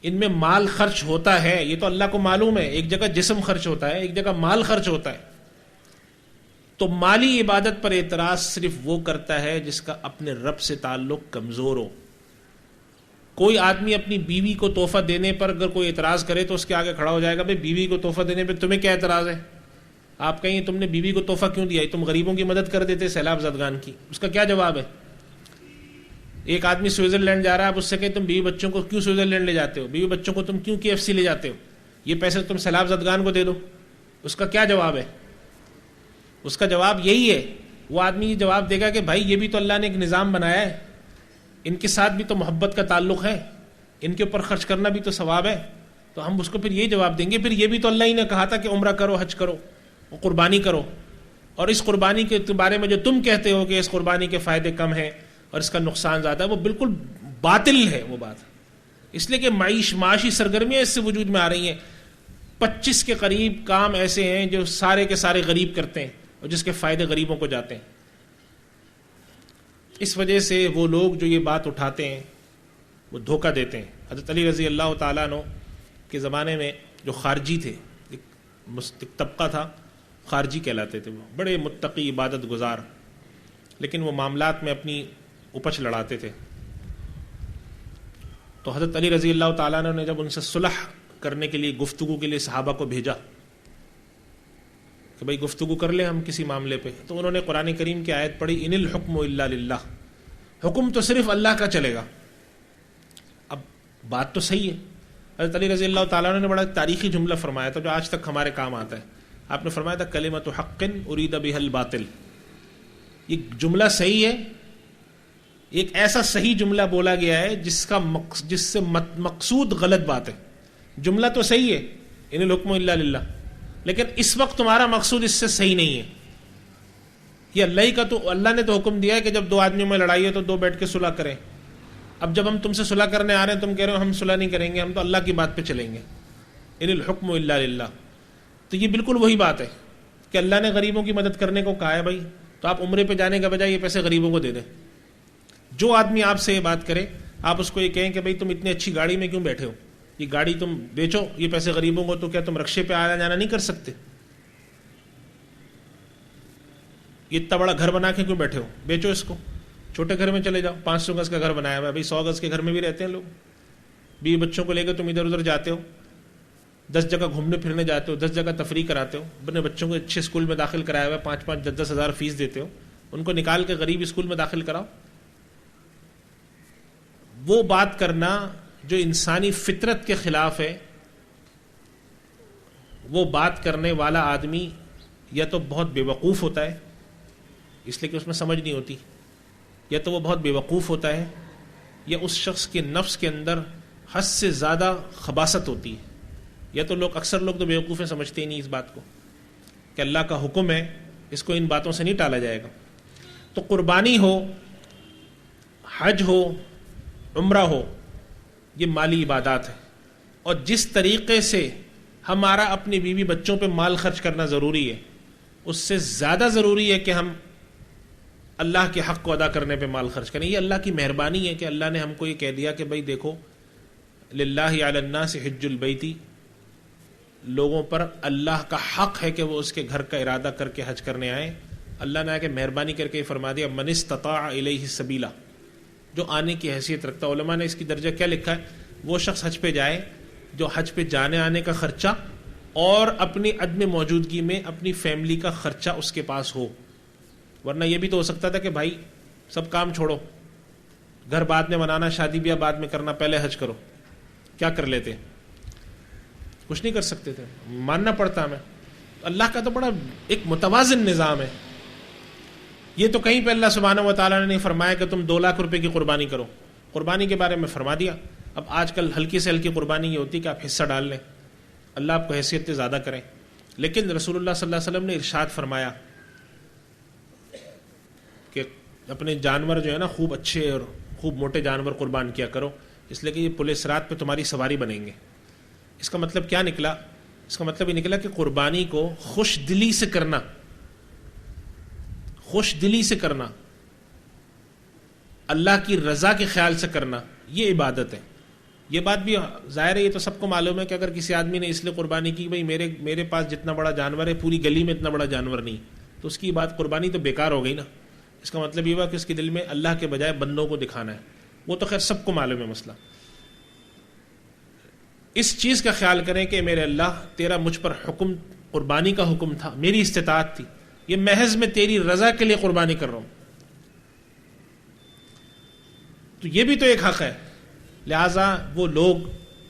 ان میں مال خرچ ہوتا ہے، یہ تو اللہ کو معلوم ہے. ایک جگہ جسم خرچ ہوتا ہے، ایک جگہ مال خرچ ہوتا ہے. تو مالی عبادت پر اعتراض صرف وہ کرتا ہے جس کا اپنے رب سے تعلق کمزور ہو. کوئی آدمی اپنی بیوی کو تحفہ دینے پر اگر کوئی اعتراض کرے تو اس کے آگے کھڑا ہو جائے گا بھئی بیوی کو تحفہ دینے پہ تمہیں کیا اعتراض ہے؟ آپ کہیں تم نے بیوی کو تحفہ کیوں دیا؟ تم غریبوں کی مدد کر دیتے، سیلاب زدگان کی. اس کا کیا جواب ہے؟ ایک آدمی سوئٹزرلینڈ جا رہا ہے، آپ اس سے کہیں تم بیوی بچوں کو کیوں سوئٹزرلینڈ لے جاتے ہو؟ بیوی بچوں کو تم کیوں KFC لے جاتے ہو؟ یہ پیسے تم سیلاب زدگان کو دے دو. اس کا کیا جواب ہے؟ اس کا جواب یہی ہے. وہ آدمی یہ جواب دے گا کہ بھائی یہ بھی تو اللہ نے ایک نظام بنایا ہے، ان کے ساتھ بھی تو محبت کا تعلق ہے، ان کے اوپر خرچ کرنا بھی تو ثواب ہے. تو ہم اس کو پھر یہ جواب دیں گے پھر یہ بھی تو اللہ ہی نے کہا تھا کہ عمرہ کرو، حج کرو، قربانی کرو. اور اس قربانی کے بارے میں جو تم کہتے ہو کہ اس قربانی کے فائدے کم ہیں اور اس کا نقصان زیادہ ہے، وہ بالکل باطل ہے وہ بات. اس لیے کہ معاشی سرگرمیاں اس سے وجود میں آ رہی ہیں. 25 کے قریب کام ایسے ہیں جو سارے کے سارے غریب کرتے ہیں اور جس کے فائدے غریبوں کو جاتے ہیں. اس وجہ سے وہ لوگ جو یہ بات اٹھاتے ہیں وہ دھوکہ دیتے ہیں. حضرت علی رضی اللہ تعالیٰ عنہ کے زمانے میں جو خارجی تھے، ایک طبقہ تھا، خارجی کہلاتے تھے. وہ بڑے متقی، عبادت گزار، لیکن وہ معاملات میں اپنی اپچ لڑاتے تھے. تو حضرت علی رضی اللہ تعالیٰ عنہ نے جب ان سے صلح کرنے کے لیے، گفتگو کے لیے صحابہ کو بھیجا کہ بھائی گفتگو کر لیں ہم کسی معاملے پہ، تو انہوں نے قرآن کریم کی آیت پڑھی ان الحکم الا للہ، حکم تو صرف اللہ کا چلے گا. اب بات تو صحیح ہے. حضرت علی رضی اللہ تعالیٰ عنہ نے بڑا تاریخی جملہ فرمایا تھا جو آج تک ہمارے کام آتا ہے. آپ نے فرمایا تھا کلمۃ حق ارید بها الباطل. یہ جملہ صحیح ہے، ایک ایسا صحیح جملہ بولا گیا ہے جس سے مقصود غلط بات ہے. جملہ تو صحیح ہے ان الحکم الا للہ، لیکن اس وقت تمہارا مقصود اس سے صحیح نہیں ہے. یہ اللہ ہی کا تو اللہ نے تو حکم دیا ہے کہ جب دو آدمیوں میں لڑائی ہے تو دو بیٹھ کے صلح کریں. اب جب ہم تم سے صلح کرنے آ رہے ہیں تم کہہ رہے ہو ہم صلح نہیں کریں گے, ہم تو اللہ کی بات پہ چلیں گے, ان الحکم الا للہ. تو یہ بالکل وہی بات ہے کہ اللہ نے غریبوں کی مدد کرنے کو کہا ہے بھائی, تو آپ عمرے پہ جانے کا بجائے یہ پیسے غریبوں کو دے دیں. جو آدمی آپ سے یہ بات کرے آپ اس کو یہ کہیں کہ بھائی تم اتنی اچھی گاڑی میں کیوں بیٹھے ہو, یہ گاڑی تم بیچو, یہ پیسے غریبوں کو, تو کیا تم رکشے پہ آنا جانا نہیں کر سکتے؟ یہ اتنا بڑا گھر بنا کے کیوں بیٹھے ہو, بیچو اس کو, چھوٹے گھر میں چلے جاؤ. 500 گز کا گھر بنایا ہوا ہے بھائی, 100 گز کے گھر میں بھی رہتے ہیں لوگ. بیوی بچوں کو لے کے تم ادھر ادھر جاتے ہو, 10 جگہ گھومنے پھرنے جاتے ہو, 10 جگہ تفریح کراتے ہو, اپنے بچوں کو اچھے اسکول میں داخل کرایا ہوا ہے, 5-5 10 ہزار فیس دیتے ہو, ان کو نکال کے غریب اسکول میں داخل کراؤ. وہ بات کرنا جو انسانی فطرت کے خلاف ہے, وہ بات کرنے والا آدمی یا تو بہت بے وقوف ہوتا ہے اس لیے کہ اس میں سمجھ نہیں ہوتی, یا تو وہ بہت بے وقوف ہوتا ہے, یا اس شخص کے نفس کے اندر حد سے زیادہ خباثت ہوتی ہے, یا تو اکثر لوگ تو بے وقوف ہیں, سمجھتے ہی نہیں اس بات کو کہ اللہ کا حکم ہے, اس کو ان باتوں سے نہیں ٹالا جائے گا. تو قربانی ہو, حج ہو, عمرہ ہو, یہ مالی عبادات ہے, اور جس طریقے سے ہمارا اپنی بیوی بچوں پہ مال خرچ کرنا ضروری ہے, اس سے زیادہ ضروری ہے کہ ہم اللہ کے حق کو ادا کرنے پہ مال خرچ کریں. یہ اللہ کی مہربانی ہے کہ اللہ نے ہم کو یہ کہہ دیا کہ بھائی دیکھو, للہ علی الناس حج البیت, لوگوں پر اللہ کا حق ہے کہ وہ اس کے گھر کا ارادہ کر کے حج کرنے آئیں. اللہ نے آ کے مہربانی کر کے یہ فرما دیا من استطاع الیہ سبیلا, جو آنے کی حیثیت رکھتا. علماء نے اس کی درجہ کیا لکھا ہے, وہ شخص حج پہ جائے جو حج پہ جانے آنے کا خرچہ اور اپنی عدم موجودگی میں اپنی فیملی کا خرچہ اس کے پاس ہو. ورنہ یہ بھی تو ہو سکتا تھا کہ بھائی سب کام چھوڑو, گھر بعد میں بنانا, شادی بیاہ بعد میں کرنا, پہلے حج کرو. کیا کر لیتے؟ کچھ نہیں کر سکتے تھے, ماننا پڑتا ہمیں. اللہ کا تو بڑا ایک متوازن نظام ہے. یہ تو کہیں پہ اللہ سبحانہ و تعالیٰ نے نہیں فرمایا کہ تم 2 لاکھ روپے کی قربانی کرو. قربانی کے بارے میں فرما دیا. اب آج کل ہلکی سے ہلکی قربانی یہ ہوتی کہ آپ حصہ ڈال لیں, اللہ آپ کو حیثیت زیادہ کریں. لیکن رسول اللہ صلی اللہ علیہ وسلم نے ارشاد فرمایا کہ اپنے جانور جو ہے نا خوب اچھے اور خوب موٹے جانور قربان کیا کرو, اس لیے کہ یہ پل صراط پہ تمہاری سواری بنیں گے. اس کا مطلب کیا نکلا؟ اس کا مطلب یہ نکلا کہ قربانی کو خوش دلی سے کرنا, خوش دلی سے کرنا, اللہ کی رضا کے خیال سے کرنا, یہ عبادت ہے. یہ بات بھی ظاہر ہے, یہ تو سب کو معلوم ہے کہ اگر کسی آدمی نے اس لیے قربانی کی بھئی میرے پاس جتنا بڑا جانور ہے پوری گلی میں اتنا بڑا جانور نہیں, تو اس کی بات قربانی تو بیکار ہو گئی نا. اس کا مطلب یہ ہوا کہ اس کے دل میں اللہ کے بجائے بندوں کو دکھانا ہے. وہ تو خیر سب کو معلوم ہے مسئلہ. اس چیز کا خیال کریں کہ میرے اللہ تیرا مجھ پر حکم, قربانی کا حکم تھا, میری استطاعت تھی, یہ محض میں تیری رضا کے لیے قربانی کر رہا ہوں. تو یہ بھی تو ایک حق ہے. لہٰذا وہ لوگ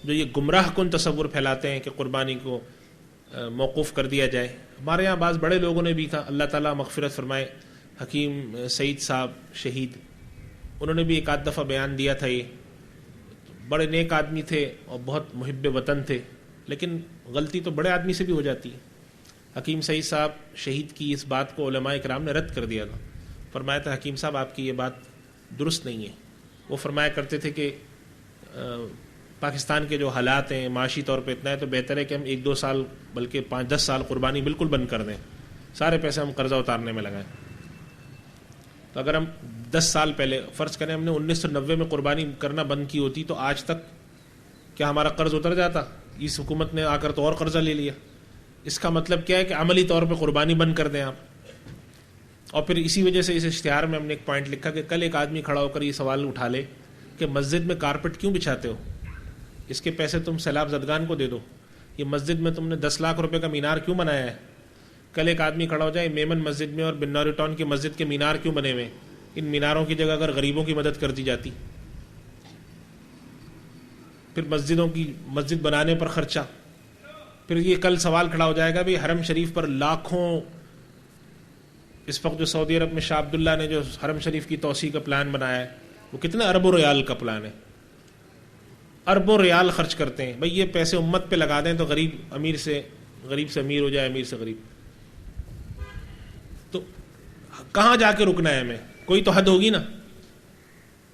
جو یہ گمراہ کن تصور پھیلاتے ہیں کہ قربانی کو موقوف کر دیا جائے, ہمارے یہاں بعض بڑے لوگوں نے بھی تھا, اللہ تعالیٰ مغفرت فرمائے, حکیم سعید صاحب شہید, انہوں نے بھی ایک آدھ دفعہ بیان دیا تھا. یہ بڑے نیک آدمی تھے اور بہت محب وطن تھے, لیکن غلطی تو بڑے آدمی سے بھی ہو جاتی ہے. حکیم سعید صاحب شہید کی اس بات کو علماء کرام نے رد کر دیا تھا. فرمایا تھا حکیم صاحب آپ کی یہ بات درست نہیں ہے. وہ فرمایا کرتے تھے کہ پاکستان کے جو حالات ہیں معاشی طور پہ اتنا ہے تو بہتر ہے کہ ہم 1-2 سال بلکہ 5-10 سال قربانی بالکل بند کر دیں, سارے پیسے ہم قرضہ اتارنے میں لگائیں. تو اگر ہم 10 سال پہلے فرض کریں ہم نے 1990 میں قربانی کرنا بند کی ہوتی تو آج تک کیا ہمارا قرض اتر جاتا؟ اس حکومت نے آ کر تو اور قرضہ لے لیا. اس کا مطلب کیا ہے کہ عملی طور پہ قربانی بند کر دیں آپ. اور پھر اسی وجہ سے اس اشتہار میں ہم نے ایک پوائنٹ لکھا کہ کل ایک آدمی کھڑا ہو کر یہ سوال اٹھا لے کہ مسجد میں کارپٹ کیوں بچھاتے ہو, اس کے پیسے تم سیلاب زدگان کو دے دو. یہ مسجد میں تم نے 10 لاکھ روپے کا مینار کیوں بنایا ہے؟ کل ایک آدمی کھڑا ہو جائے میمن مسجد میں اور بنوری ٹاؤن کی مسجد کے مینار کیوں بنے ہوئے, ان میناروں کی جگہ اگر غریبوں کی مدد کر دی جاتی. پھر مسجدوں کی مسجد بنانے پر خرچہ. پھر یہ کل سوال کھڑا ہو جائے گا بھی حرم شریف پر لاکھوں, اس وقت جو سعودی عرب میں شاہ عبداللہ نے جو حرم شریف کی توسیع کا پلان بنایا ہے وہ کتنے اربوں ریال کا پلان ہے, اربوں ریال خرچ کرتے ہیں. بھئی یہ پیسے امت پہ لگا دیں تو غریب سے امیر ہو جائے, امیر سے غریب. تو کہاں جا کے رکنا ہے ہمیں؟ کوئی تو حد ہوگی نا.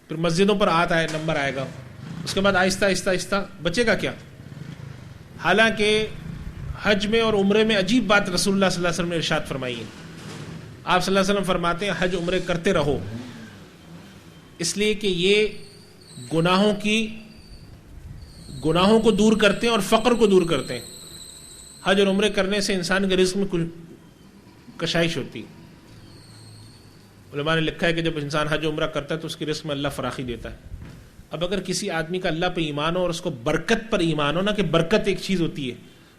پھر مسجدوں پر آتا ہے نمبر آئے گا, اس کے بعد آہستہ آہستہ آہستہ بچے گا کیا؟ حالانکہ حج میں اور عمرے میں عجیب بات رسول اللہ صلی اللہ علیہ وسلم نے ارشاد فرمائی ہے. آپ صلی اللہ علیہ وسلم فرماتے ہیں حج عمرے کرتے رہو, اس لیے کہ یہ گناہوں کو دور کرتے ہیں اور فقر کو دور کرتے ہیں. حج اور عمرے کرنے سے انسان کے رزق میں کچھ کشائش ہوتی. علماء نے لکھا ہے کہ جب انسان حج عمرہ کرتا ہے تو اس کے رزق میں اللہ فراخی دیتا ہے. اب اگر کسی آدمی کا اللہ پہ ایمان ہو اور اس کو برکت پر ایمان ہو نا, کہ برکت ایک چیز ہوتی ہے,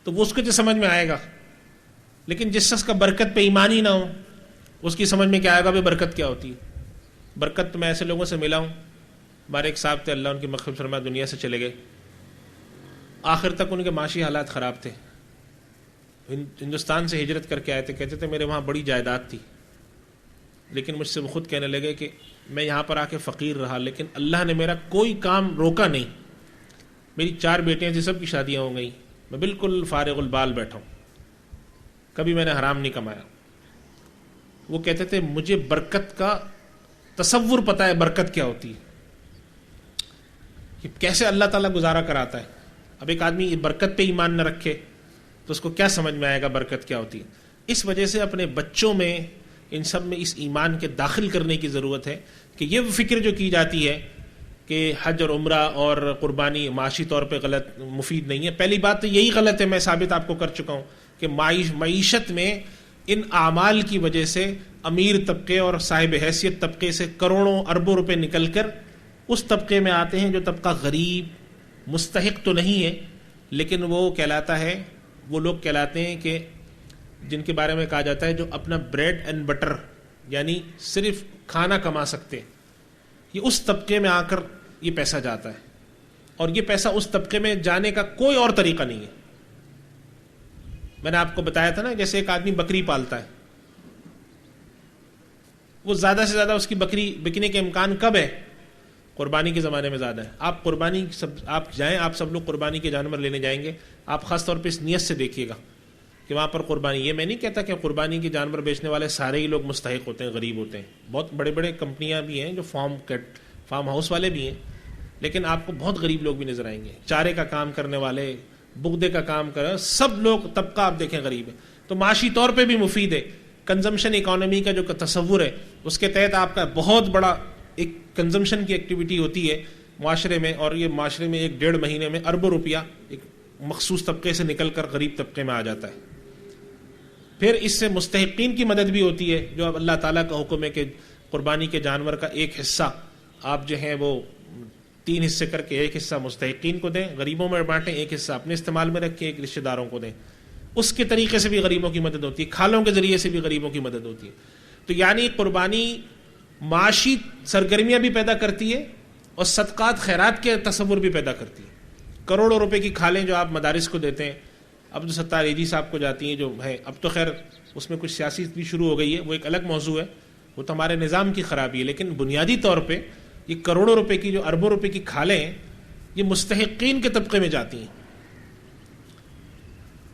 تو وہ اس کو جو سمجھ میں آئے گا. لیکن جس شخص کا برکت پہ ایمان ہی نہ ہو, اس کی سمجھ میں کیا آئے گا بھائی برکت کیا ہوتی ہے. برکت تو میں ایسے لوگوں سے ملا ہوں, ہمارے ایک صاحب تھے, اللہ ان کی مغفرت فرمائے, دنیا سے چلے گئے. آخر تک ان کے معاشی حالات خراب تھے, ہندوستان سے ہجرت کر کے آئے تھے. کہتے تھے میرے وہاں بڑی جائیداد تھی, لیکن مجھ سے وہ خود کہنے لگے کہ میں یہاں پر آ کے فقیر رہا, لیکن اللہ نے میرا کوئی کام روکا نہیں. میری 4 بیٹیاں تھیں, سب کی شادیاں ہو گئیں, میں بالکل فارغ البال بیٹھا ہوں, کبھی میں نے حرام نہیں کمایا. وہ کہتے تھے مجھے برکت کا تصور پتہ ہے, برکت کیا ہوتی ہے, کہ کیسے اللہ تعالیٰ گزارا کراتا ہے. اب ایک آدمی برکت پہ ایمان نہ رکھے تو اس کو کیا سمجھ میں آئے گا برکت کیا ہوتی ہے. اس وجہ سے اپنے بچوں میں ان سب میں اس ایمان کے داخل کرنے کی ضرورت ہے کہ یہ فکر جو کی جاتی ہے کہ حج اور عمرہ اور قربانی معاشی طور پہ غلط مفید نہیں ہے. پہلی بات تو یہی غلط ہے, میں ثابت آپ کو کر چکا ہوں کہ معیشت میں ان اعمال کی وجہ سے امیر طبقے اور صاحب حیثیت طبقے سے کروڑوں اربوں روپے نکل کر اس طبقے میں آتے ہیں جو طبقہ غریب مستحق تو نہیں ہے, لیکن وہ کہلاتا ہے, وہ لوگ کہلاتے ہیں کہ جن کے بارے میں کہا جاتا ہے جو اپنا بریڈ اینڈ بٹر یعنی صرف کھانا کما سکتے, یہ اس طبقے میں آ کر یہ پیسہ جاتا ہے. اور یہ پیسہ اس طبقے میں جانے کا کوئی اور طریقہ نہیں ہے. میں نے آپ کو بتایا تھا نا, جیسے ایک آدمی بکری پالتا ہے, وہ زیادہ سے زیادہ اس کی بکری بکنے کے امکان کب ہے؟ قربانی کے زمانے میں زیادہ ہے. آپ جائیں, آپ سب لوگ قربانی کے جانور لینے جائیں گے, آپ خاص طور پہ اس نیت سے دیکھیے گا کہ وہاں پر قربانی, یہ میں نہیں کہتا کہ قربانی کے جانور بیچنے والے سارے ہی لوگ مستحق ہوتے ہیں, غریب ہوتے ہیں. بہت بڑے بڑے کمپنیاں بھی ہیں جو فارم ہاؤس والے بھی ہیں, لیکن آپ کو بہت غریب لوگ بھی نظر آئیں گے. چارے کا کام کرنے والے, بغدے کا کام کر رہے, سب لوگ طبقہ آپ دیکھیں غریب ہے. تو معاشی طور پہ بھی مفید ہے. کنزمپشن اکانومی کا جو تصور ہے اس کے تحت آپ کا بہت بڑا ایک کنزمپشن کی ایکٹیویٹی ہوتی ہے معاشرے میں, اور یہ معاشرے میں 1-1.5 مہینے میں اربوں روپیہ ایک مخصوص طبقے سے نکل کر غریب طبقے میں آ جاتا ہے. پھر اس سے مستحقین کی مدد بھی ہوتی ہے, جو اب اللہ تعالیٰ کا حکم ہے کہ قربانی کے جانور کا ایک حصہ آپ جو ہیں وہ 3 حصے کر کے ایک حصہ مستحقین کو دیں, غریبوں میں بانٹیں, ایک حصہ اپنے استعمال میں رکھیں, ایک رشتہ داروں کو دیں. اس کے طریقے سے بھی غریبوں کی مدد ہوتی ہے, کھالوں کے ذریعے سے بھی غریبوں کی مدد ہوتی ہے. تو یعنی قربانی معاشی سرگرمیاں بھی پیدا کرتی ہے اور صدقات خیرات کے تصور بھی پیدا کرتی ہے. کروڑوں روپے کی کھالیں جو آپ مدارس کو دیتے ہیں, اب جو ستار ایجی صاحب کو جاتی ہیں جو ہے, اب تو خیر اس میں کچھ سیاسی بھی شروع ہو گئی ہے, وہ ایک الگ موضوع ہے, وہ تو ہمارے نظام کی خرابی ہے. لیکن بنیادی طور پہ یہ کروڑوں روپے کی جو اربوں روپے کی کھالیں ہیں یہ مستحقین کے طبقے میں جاتی ہیں.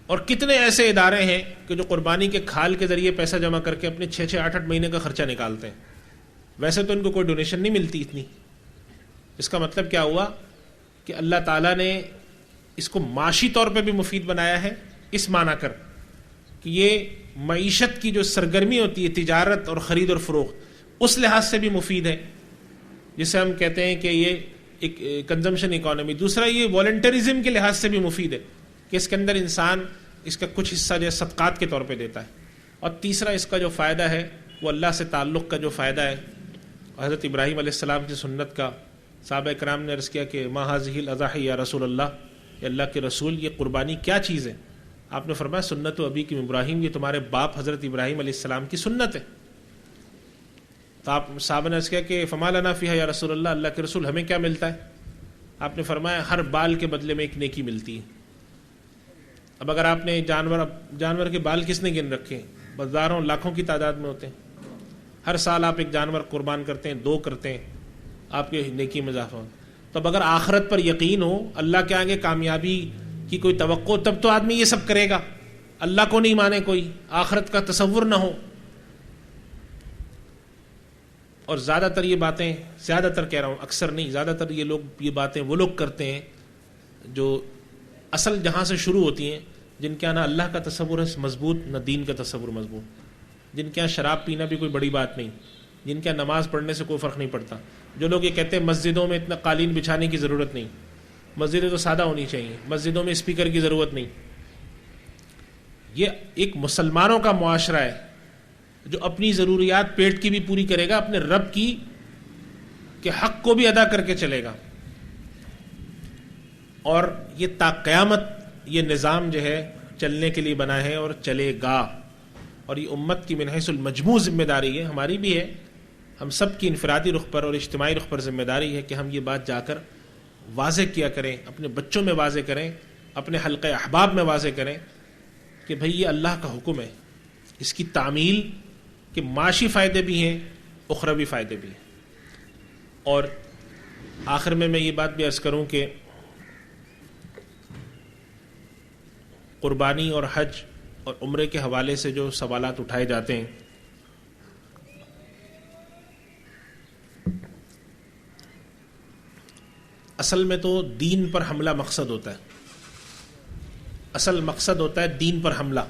اور کتنے ایسے ادارے ہیں کہ جو قربانی کے کھال کے ذریعے پیسہ جمع کر کے اپنے 6-6, 8-8 مہینے کا خرچہ نکالتے ہیں. ویسے تو ان کو کوئی ڈونیشن نہیں ملتی اتنی. اس کا مطلب کیا ہوا کہ اللہ تعالیٰ نے اس کو معاشی طور پہ بھی مفید بنایا ہے, اس معنی کر کہ یہ معیشت کی جو سرگرمی ہوتی ہے, تجارت اور خرید اور فروخت, اس لحاظ سے بھی مفید ہے, جسے ہم کہتے ہیں کہ یہ ایک کنزمپشن اکانومی. دوسرا یہ والنٹرزم کے لحاظ سے بھی مفید ہے کہ اس کے اندر انسان اس کا کچھ حصہ جو ہے صدقات کے طور پہ دیتا ہے. اور تیسرا اس کا جو فائدہ ہے وہ اللہ سے تعلق کا جو فائدہ ہے. حضرت ابراہیم علیہ السلام کی سنت کا صحابہ کرام نے عرض کیا کہ ما ھذہ الاضحی یا رسول اللہ, یا اللہ کے رسول یہ قربانی کیا چیز ہے؟ آپ نے فرمایا سنت ابیکم ابراہیم, یہ تمہارے باپ حضرت ابراہیم علیہ السلام کی سنت ہے. تو آپ صحابہ نے عرض کیا کہ فما لنا فیہا یا رسول اللہ, اللہ کے رسول ہمیں کیا ملتا ہے؟ آپ نے فرمایا ہر بال کے بدلے میں ایک نیکی ملتی ہے. اب اگر آپ نے جانور کے بال کس نے گن رکھے؟ ہزاروں لاکھوں کی تعداد میں ہوتے ہیں. ہر سال آپ ایک جانور قربان کرتے ہیں, 2 کرتے ہیں, آپ کے نیکی میں اضافہ ہوتا. تو اب اگر آخرت پر یقین ہو, اللہ کے آگے کامیابی کی کوئی توقع, تب تو آدمی یہ سب کرے گا. اللہ کو نہیں مانے کوئی, آخرت کا تصور نہ ہو, اور زیادہ تر یہ باتیں، زیادہ تر کہہ رہا ہوں، اکثر نہیں، زیادہ تر یہ باتیں وہ لوگ کرتے ہیں جو اصل جہاں سے شروع ہوتی ہیں، جن کے یہاں نہ اللہ کا تصور ہے مضبوط، نہ دین کا تصور مضبوط، جن کے یہاں شراب پینا بھی کوئی بڑی بات نہیں، جن کے یہاں نماز پڑھنے سے کوئی فرق نہیں پڑتا، جو لوگ یہ کہتے ہیں مسجدوں میں اتنا قالین بچھانے کی ضرورت نہیں، مسجدیں تو سادہ ہونی چاہیے، مسجدوں میں اسپیکر کی ضرورت نہیں. یہ ایک مسلمانوں کا معاشرہ ہے جو اپنی ضروریات پیٹ کی بھی پوری کرے گا، اپنے رب کی کے حق کو بھی ادا کر کے چلے گا. اور یہ تا قیامت یہ نظام جو ہے چلنے کے لیے بنا ہے اور چلے گا. اور یہ امت کی من حیث المجموع ذمہ داری ہے، ہماری بھی ہے، ہم سب کی انفرادی رخ پر اور اجتماعی رخ پر ذمہ داری ہے کہ ہم یہ بات جا کر واضح کیا کریں، اپنے بچوں میں واضح کریں، اپنے حلقہ احباب میں واضح کریں کہ بھئی یہ اللہ کا حکم ہے، اس کی تعمیل کے معاشی فائدے بھی ہیں، اخروی فائدے بھی ہیں. اور آخر میں یہ بات بھی عرض کروں کہ قربانی اور حج اور عمرے کے حوالے سے جو سوالات اٹھائے جاتے ہیں، اصل میں تو دین پر حملہ مقصد ہوتا ہے، اصل مقصد ہوتا ہے دین پر حملہ.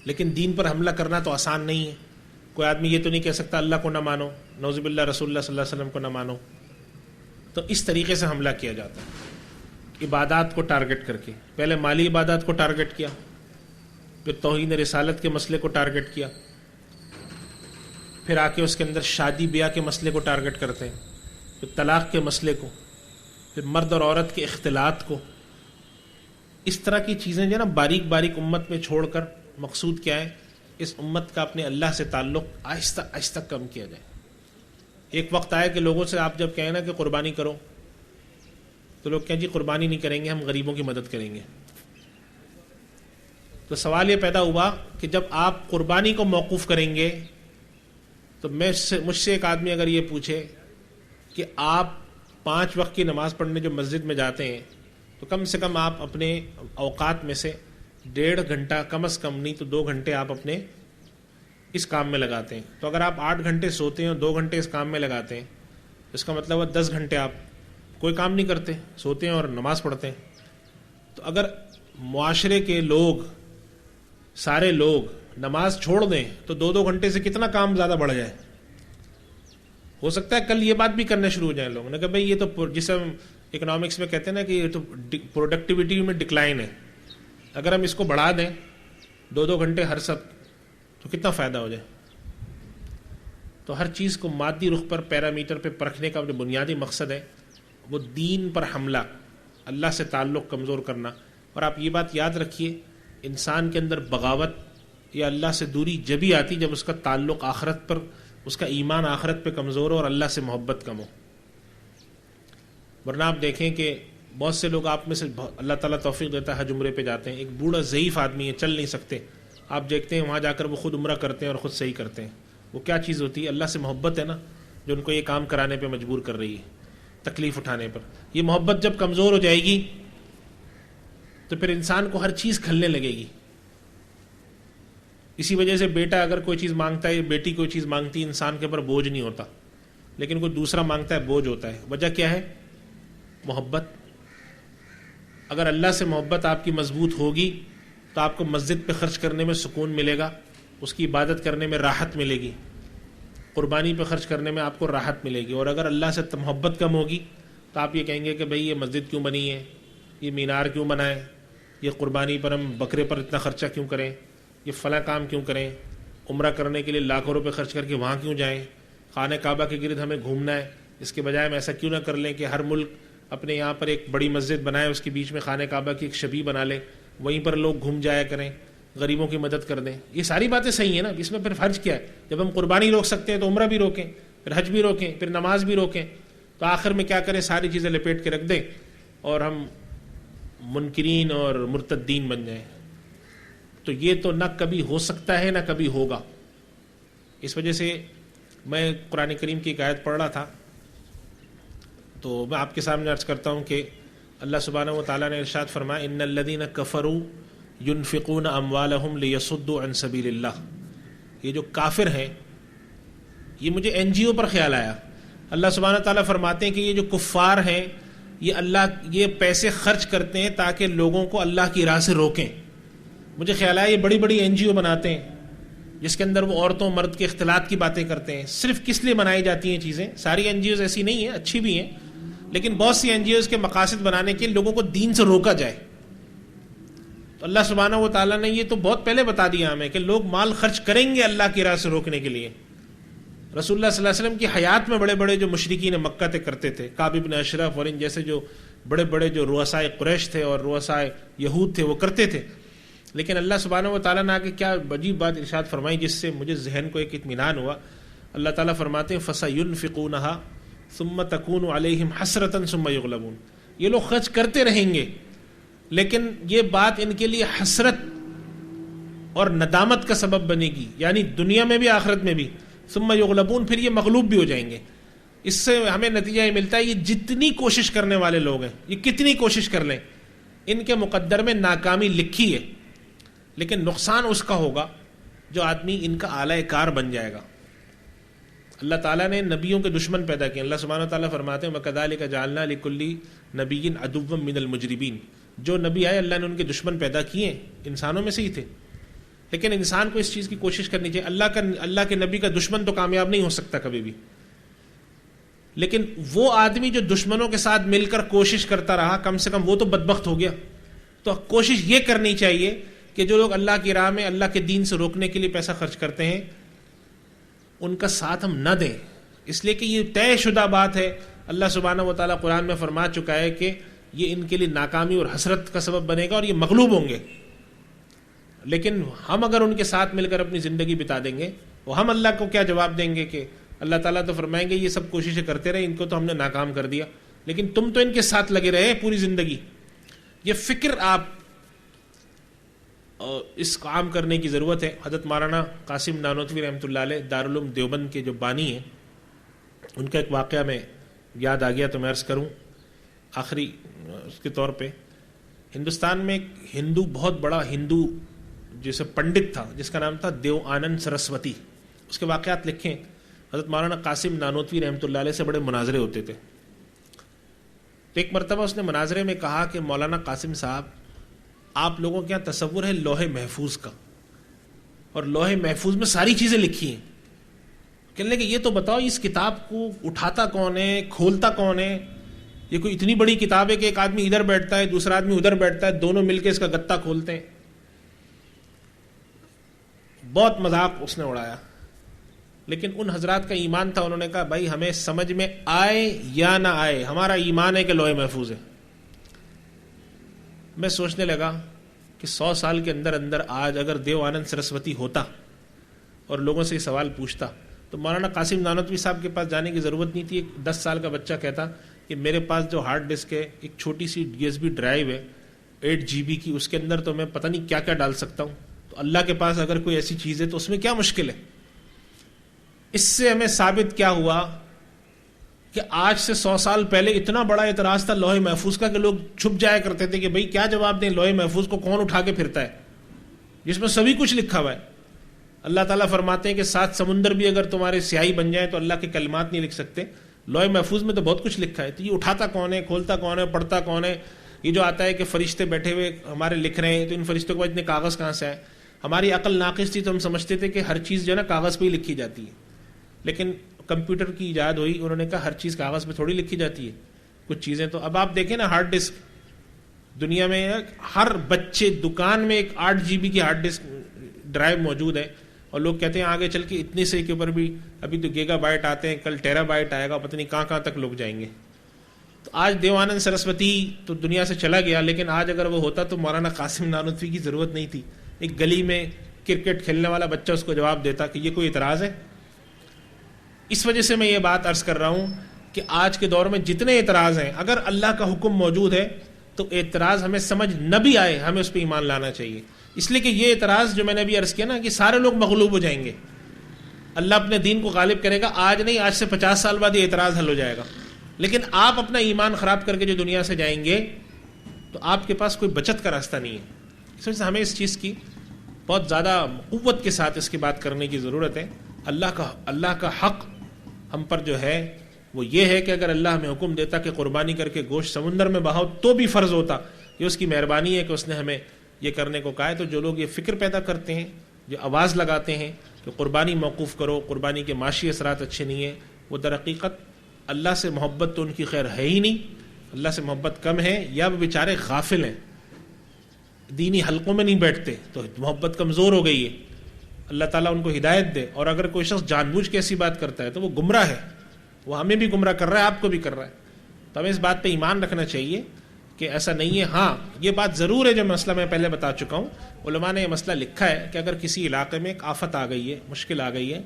لیکن دین پر حملہ کرنا تو آسان نہیں ہے. کوئی آدمی یہ تو نہیں کہہ سکتا اللہ کو نہ مانو، نعوذ باللہ رسول اللہ صلی اللہ علیہ وسلم کو نہ مانو. تو اس طریقے سے حملہ کیا جاتا ہے، عبادات کو ٹارگٹ کر کے. پہلے مالی عبادات کو ٹارگٹ کیا، پھر توہین رسالت کے مسئلے کو ٹارگٹ کیا، پھر آ کے اس کے اندر شادی بیاہ کے مسئلے کو ٹارگٹ کرتے ہیں، پھر طلاق کے مسئلے کو، پھر مرد اور عورت کے اختلاط کو. اس طرح کی چیزیں جو ہے نا باریک باریک امت میں چھوڑ کر مقصود کیا ہے، اس امت کا اپنے اللہ سے تعلق آہستہ آہستہ کم کیا جائے. ایک وقت آیا کہ لوگوں سے آپ جب کہیں نا کہ قربانی کرو تو لوگ کہیں جی قربانی نہیں کریں گے، ہم غریبوں کی مدد کریں گے. تو سوال یہ پیدا ہوا کہ جب آپ قربانی کو موقوف کریں گے تو مجھ سے ایک آدمی اگر یہ پوچھے کہ آپ 5 وقت کی نماز پڑھنے جو مسجد میں جاتے ہیں تو کم سے کم آپ اپنے اوقات میں سے 1.5 گھنٹہ، کم از کم نہیں تو 2 گھنٹے آپ اپنے اس کام میں لگاتے ہیں. تو اگر آپ 8 گھنٹے سوتے ہیں اور 2 گھنٹے اس کام میں لگاتے ہیں، اس کا مطلب ہے 10 گھنٹے آپ کوئی کام نہیں کرتے، سوتے ہیں اور نماز پڑھتے ہیں. تو اگر معاشرے کے لوگ، سارے لوگ نماز چھوڑ دیں تو 2 گھنٹے سے کتنا کام زیادہ بڑھ جائے. ہو سکتا ہے کل یہ بات بھی کرنے شروع ہو جائیں لوگ نے کہ بھئی یہ تو جسے ہم اکنامکس میں کہتے ہیں نا کہ یہ تو پروڈکٹیوٹی میں ڈکلائن ہے، اگر ہم اس کو بڑھا دیں 2 گھنٹے ہر سب تو کتنا فائدہ ہو جائے. تو ہر چیز کو مادی رخ پر پیرامیٹر پہ پرکھنے کا جو بنیادی مقصد ہے وہ دین پر حملہ، اللہ سے تعلق کمزور کرنا. اور آپ یہ بات یاد رکھیے، انسان کے اندر بغاوت یا اللہ سے دوری جبھی آتی جب اس کا تعلق آخرت پر، اس کا ایمان آخرت پہ کمزور ہو اور اللہ سے محبت کم ہو. ورنہ آپ دیکھیں کہ بہت سے لوگ آپ میں سے اللہ تعالیٰ توفیق دیتا ہے حج عمرے پہ جاتے ہیں، ایک بوڑھا ضعیف آدمی ہے، چل نہیں سکتے، آپ دیکھتے ہیں وہاں جا کر وہ خود عمرہ کرتے ہیں اور خود صحیح کرتے ہیں. وہ کیا چیز ہوتی ہے؟ اللہ سے محبت ہے نا جو ان کو یہ کام کرانے پہ مجبور کر رہی ہے، تکلیف اٹھانے پر. یہ محبت جب کمزور ہو جائے گی تو پھر انسان کو ہر چیز کھلنے لگے گی. اسی وجہ سے بیٹا اگر کوئی چیز مانگتا ہے، بیٹی کوئی چیز مانگتی ہے، انسان کے اوپر بوجھ نہیں ہوتا، لیکن کوئی دوسرا مانگتا ہے بوجھ ہوتا ہے. وجہ کیا ہے؟ محبت. اگر اللہ سے محبت آپ کی مضبوط ہوگی تو آپ کو مسجد پہ خرچ کرنے میں سکون ملے گا، اس کی عبادت کرنے میں راحت ملے گی، قربانی پہ خرچ کرنے میں آپ کو راحت ملے گی. اور اگر اللہ سے محبت کم ہوگی تو آپ یہ کہیں گے کہ بھئی یہ مسجد کیوں بنی ہے، یہ مینار کیوں بنا ہے، یہ قربانی پر ہم بکرے پر اتنا خرچہ کیوں کریں، یہ فلاں کام کیوں کریں، عمرہ کرنے کے لیے لاکھوں روپے خرچ کر کے وہاں کیوں جائیں، خانہ کعبہ کے گرد ہمیں گھومنا ہے، اس کے بجائے ہم ایسا کیوں نہ کر لیں کہ ہر ملک اپنے یہاں پر ایک بڑی مسجد بنائے، اس کے بیچ میں خانہ کعبہ کی ایک شبیہ بنا لے، وہیں پر لوگ گھوم جایا کریں، غریبوں کی مدد کر دیں. یہ ساری باتیں صحیح ہیں نا، اس میں پھر فرض کیا ہے؟ جب ہم قربانی روک سکتے ہیں تو عمرہ بھی روکیں، پھر حج بھی روکیں، پھر نماز بھی روکیں. تو آخر میں کیا کریں؟ ساری چیزیں لپیٹ کے رکھ دیں اور ہم منکرین اور مرتدین بن جائیں. تو یہ تو نہ کبھی ہو سکتا ہے نہ کبھی ہوگا. اس وجہ سے میں قرآن کریم کی ایک آیت پڑھ رہا تھا تو میں آپ کے سامنے عرض کرتا ہوں کہ اللہ سبحانہ و تعالیٰ نے ارشاد فرمایا ان الذین کفروا ينفقون اموالهم ليصدوا عن سبیل اللہ. یہ جو کافر ہیں یہ مجھے NGO پر خیال آیا. اللہ سبحانہ تعالیٰ فرماتے ہیں کہ یہ جو کفار ہیں یہ پیسے خرچ کرتے ہیں تاکہ لوگوں کو اللہ کی راہ سے روکیں. مجھے خیال آیا یہ بڑی بڑی NGO بناتے ہیں جس کے اندر وہ عورتوں مرد کے اختلاط کی باتیں کرتے ہیں. صرف کس لیے بنائی جاتی ہیں چیزیں؟ ساری NGOز ایسی نہیں ہیں, اچھی بھی ہیں, لیکن بہت سی NGOز کے مقاصد بنانے کے لوگوں کو دین سے روکا جائے. تو اللہ سبحانہ و تعالیٰ نے یہ تو بہت پہلے بتا دیا ہمیں کہ لوگ مال خرچ کریں گے اللہ کی راہ سے روکنے کے لیے. رسول اللہ صلی اللہ علیہ وسلم کی حیات میں بڑے بڑے جو مشرکین مکہ تھے کرتے تھے, کعب بن اشرف اور ان جیسے جو بڑے بڑے جو رؤسائے قریش تھے اور رؤسائے یہود تھے وہ کرتے تھے. لیکن اللہ سبحانہ و تعالیٰ نے آگے کیا عجیب بات ارشاد فرمائی جس سے مجھے ذہن کو ایک اطمینان ہوا. اللہ تعالیٰ فرماتے ہیں فَسَيُنْفِقُونَهَا ثُمَّ تَكُونُ عَلَيْهِمْ حَسْرَةً ثُمَّ يُغْلَبُونَ. یہ لوگ خرچ کرتے رہیں گے لیکن یہ بات ان کے لیے حسرت اور ندامت کا سبب بنے گی, یعنی دنیا میں بھی آخرت میں بھی. ثم یغلبون, پھر یہ مغلوب بھی ہو جائیں گے. اس سے ہمیں نتیجہ یہ ملتا ہے یہ جتنی کوشش کرنے والے لوگ ہیں, یہ کتنی کوشش کر لیں, ان کے مقدر میں ناکامی لکھی ہے, لیکن نقصان اس کا ہوگا جو آدمی ان کا اعلی کار بن جائے گا. اللہ تعالیٰ نے نبیوں کے دشمن پیدا کیے. اللہ سبحانہ تعالیٰ فرماتے ہیں وَكَذَلِكَ جَعَلْنَا لِكُلِّ نَبِيٍّ عَدُوًّا مِنَ الْمُجْرِمِينَ. جو نبی آئے اللہ نے ان کے دشمن پیدا کیے, انسانوں میں سے ہی تھے, لیکن انسان کو اس چیز کی کوشش کرنی چاہیے. اللہ کے نبی کا دشمن تو کامیاب نہیں ہو سکتا کبھی بھی, لیکن وہ آدمی جو دشمنوں کے ساتھ مل کر کوشش کرتا رہا کم سے کم وہ تو بدبخت ہو گیا. تو کوشش یہ کرنی چاہیے کہ جو لوگ اللہ کی راہ میں اللہ کے دین سے روکنے کے لیے پیسہ خرچ کرتے ہیں ان کا ساتھ ہم نہ دیں, اس لیے کہ یہ طے شدہ بات ہے. اللہ سبحانہ و تعالیٰ قرآن میں فرما چکا ہے کہ یہ ان کے لیے ناکامی اور حسرت کا سبب بنے گا اور یہ مغلوب ہوں گے. لیکن ہم اگر ان کے ساتھ مل کر اپنی زندگی بتا دیں گے وہ ہم اللہ کو کیا جواب دیں گے کہ اللہ تعالیٰ تو فرمائیں گے یہ سب کوششیں کرتے رہے, ان کو تو ہم نے ناکام کر دیا, لیکن تم تو ان کے ساتھ لگے رہے پوری زندگی. یہ فکر آپ اس کام کرنے کی ضرورت ہے. حضرت مولانا قاسم نانوتوی رحمۃ اللہ علیہ دارالعلوم دیوبند کے جو بانی ہیں, ان کا ایک واقعہ میں یاد آ گیا تو میں عرض کروں آخری اس کے طور پہ. ہندوستان میں ایک ہندو, بہت بڑا ہندو جیسے پنڈت تھا جس کا نام تھا دیو آنند سرسوتی. اس کے واقعات لکھیں. حضرت مولانا قاسم نانوتوی رحمۃ اللہ علیہ سے بڑے مناظرے ہوتے تھے. تو ایک مرتبہ اس نے مناظرے میں کہا کہ مولانا قاسم صاحب آپ لوگوں کے یہاں تصور ہے لوح محفوظ کا, اور لوح محفوظ میں ساری چیزیں لکھی ہیں. کہنے لگے یہ تو بتاؤ اس کتاب کو اٹھاتا کون ہے, کھولتا کون ہے؟ یہ کوئی اتنی بڑی کتاب ہے کہ ایک آدمی ادھر بیٹھتا ہے دوسرا آدمی ادھر بیٹھتا ہے, دونوں مل کے اس کا گتا کھولتے ہیں. بہت مذاق اس نے اڑایا, لیکن ان حضرات کا ایمان تھا. انہوں نے کہا بھائی ہمیں سمجھ میں آئے یا نہ آئے ہمارا ایمان ہے کہ لوح محفوظ ہے. میں سوچنے لگا کہ 100 سال کے اندر اندر آج اگر دیو آنند سرسوتی ہوتا اور لوگوں سے یہ سوال پوچھتا تو مولانا قاسم نانوتوی صاحب کے پاس جانے کی ضرورت نہیں تھی. ایک 10 سال کا بچہ کہتا کہ میرے پاس جو ہارڈ ڈسک ہے, ایک چھوٹی سی USB ڈرائیو ہے 8 GB کی, اس کے اندر تو میں پتہ نہیں کیا کیا ڈال سکتا ہوں. تو اللہ کے پاس اگر کوئی ایسی چیز ہے تو اس میں کیا مشکل ہے؟ اس سے ہمیں ثابت کیا ہوا کہ آج سے 100 سال پہلے اتنا بڑا اعتراض تھا لوح محفوظ کا کہ لوگ چھپ جایا کرتے تھے کہ بھئی کیا جواب دیں, لوح محفوظ کو کون اٹھا کے پھرتا ہے جس میں سبھی کچھ لکھا ہوا ہے. اللہ تعالیٰ فرماتے ہیں کہ 7 سمندر بھی اگر تمہارے سیاہی بن جائیں تو اللہ کے کلمات نہیں لکھ سکتے. لوح محفوظ میں تو بہت کچھ لکھا ہے. تو یہ اٹھاتا کون ہے, کھولتا کون ہے, پڑھتا کون ہے؟ یہ جو آتا ہے کہ فرشتے بیٹھے ہوئے ہمارے لکھ رہے ہیں, تو ان فرشتوں کو اتنے کاغذ کہاں سے آئے؟ ہماری عقل ناقص تھی تو ہم سمجھتے تھے کہ ہر چیز جو ہے نا کاغذ پہ ہی لکھی جاتی ہے, لیکن کمپیوٹر کی ایجاد ہوئی, انہوں نے کہا ہر چیز کاغذ پہ تھوڑی لکھی جاتی ہے, کچھ چیزیں تو اب آپ دیکھیں نا ہارڈ ڈسک دنیا میں ہر بچے دکان میں ایک 8 GB کی ہارڈ ڈسک ڈرائیو موجود ہے, اور لوگ کہتے ہیں آگے چل کے اتنے سے کے اوپر بھی ابھی تو گیگا بائٹ آتے ہیں, کل ٹیرا بائٹ آئے گا, پتہ نہیں کہاں کہاں تک لوگ جائیں گے. تو آج دیو آنند سرسوتی تو دنیا سے چلا گیا, لیکن آج اگر وہ ہوتا تو مولانا قاسم نانوتوی کی ضرورت نہیں تھی. ایک گلی میں کرکٹ کھیلنے والا بچہ اس کو جواب دیتا کہ یہ کوئی اعتراض ہے. اس وجہ سے میں یہ بات عرض کر رہا ہوں کہ آج کے دور میں جتنے اعتراض ہیں, اگر اللہ کا حکم موجود ہے تو اعتراض ہمیں سمجھ نہ بھی آئے ہمیں اس پہ ایمان لانا چاہیے. اس لیے کہ یہ اعتراض جو میں نے ابھی عرض کیا نا کہ سارے لوگ مغلوب ہو جائیں گے, اللہ اپنے دین کو غالب کرے گا. آج نہیں, آج سے 50 سال بعد یہ اعتراض حل ہو جائے گا. لیکن آپ اپنا ایمان خراب کر کے جو دنیا سے جائیں گے تو آپ کے پاس کوئی بچت کا راستہ نہیں ہے. اس وجہ سے ہمیں اس چیز کی بہت زیادہ قوت کے ساتھ اس کی بات کرنے کی ضرورت ہے. اللہ کا حق ہم پر جو ہے وہ یہ ہے کہ اگر اللہ ہمیں حکم دیتا کہ قربانی کر کے گوشت سمندر میں بہاؤ تو بھی فرض ہوتا. یہ اس کی مہربانی ہے کہ اس نے ہمیں یہ کرنے کو کہا ہے. تو جو لوگ یہ فکر پیدا کرتے ہیں، جو آواز لگاتے ہیں کہ قربانی موقوف کرو، قربانی کے معاشی اثرات اچھے نہیں ہیں، وہ در حقیقت اللہ سے محبت تو ان کی خیر ہے ہی نہیں، اللہ سے محبت کم ہے، یا وہ بیچارے غافل ہیں، دینی حلقوں میں نہیں بیٹھتے تو محبت کمزور ہو گئی ہے. اللہ تعالیٰ ان کو ہدایت دے. اور اگر کوئی شخص جان بوجھ کے ایسی بات کرتا ہے تو وہ گمراہ ہے، وہ ہمیں بھی گمراہ کر رہا ہے، آپ کو بھی کر رہا ہے. تو ہمیں اس بات پہ ایمان رکھنا چاہیے کہ ایسا نہیں ہے. ہاں یہ بات ضرور ہے، جو مسئلہ میں پہلے بتا چکا ہوں، علماء نے یہ مسئلہ لکھا ہے کہ اگر کسی علاقے میں ایک آفت آ گئی ہے، مشکل آ گئی ہے،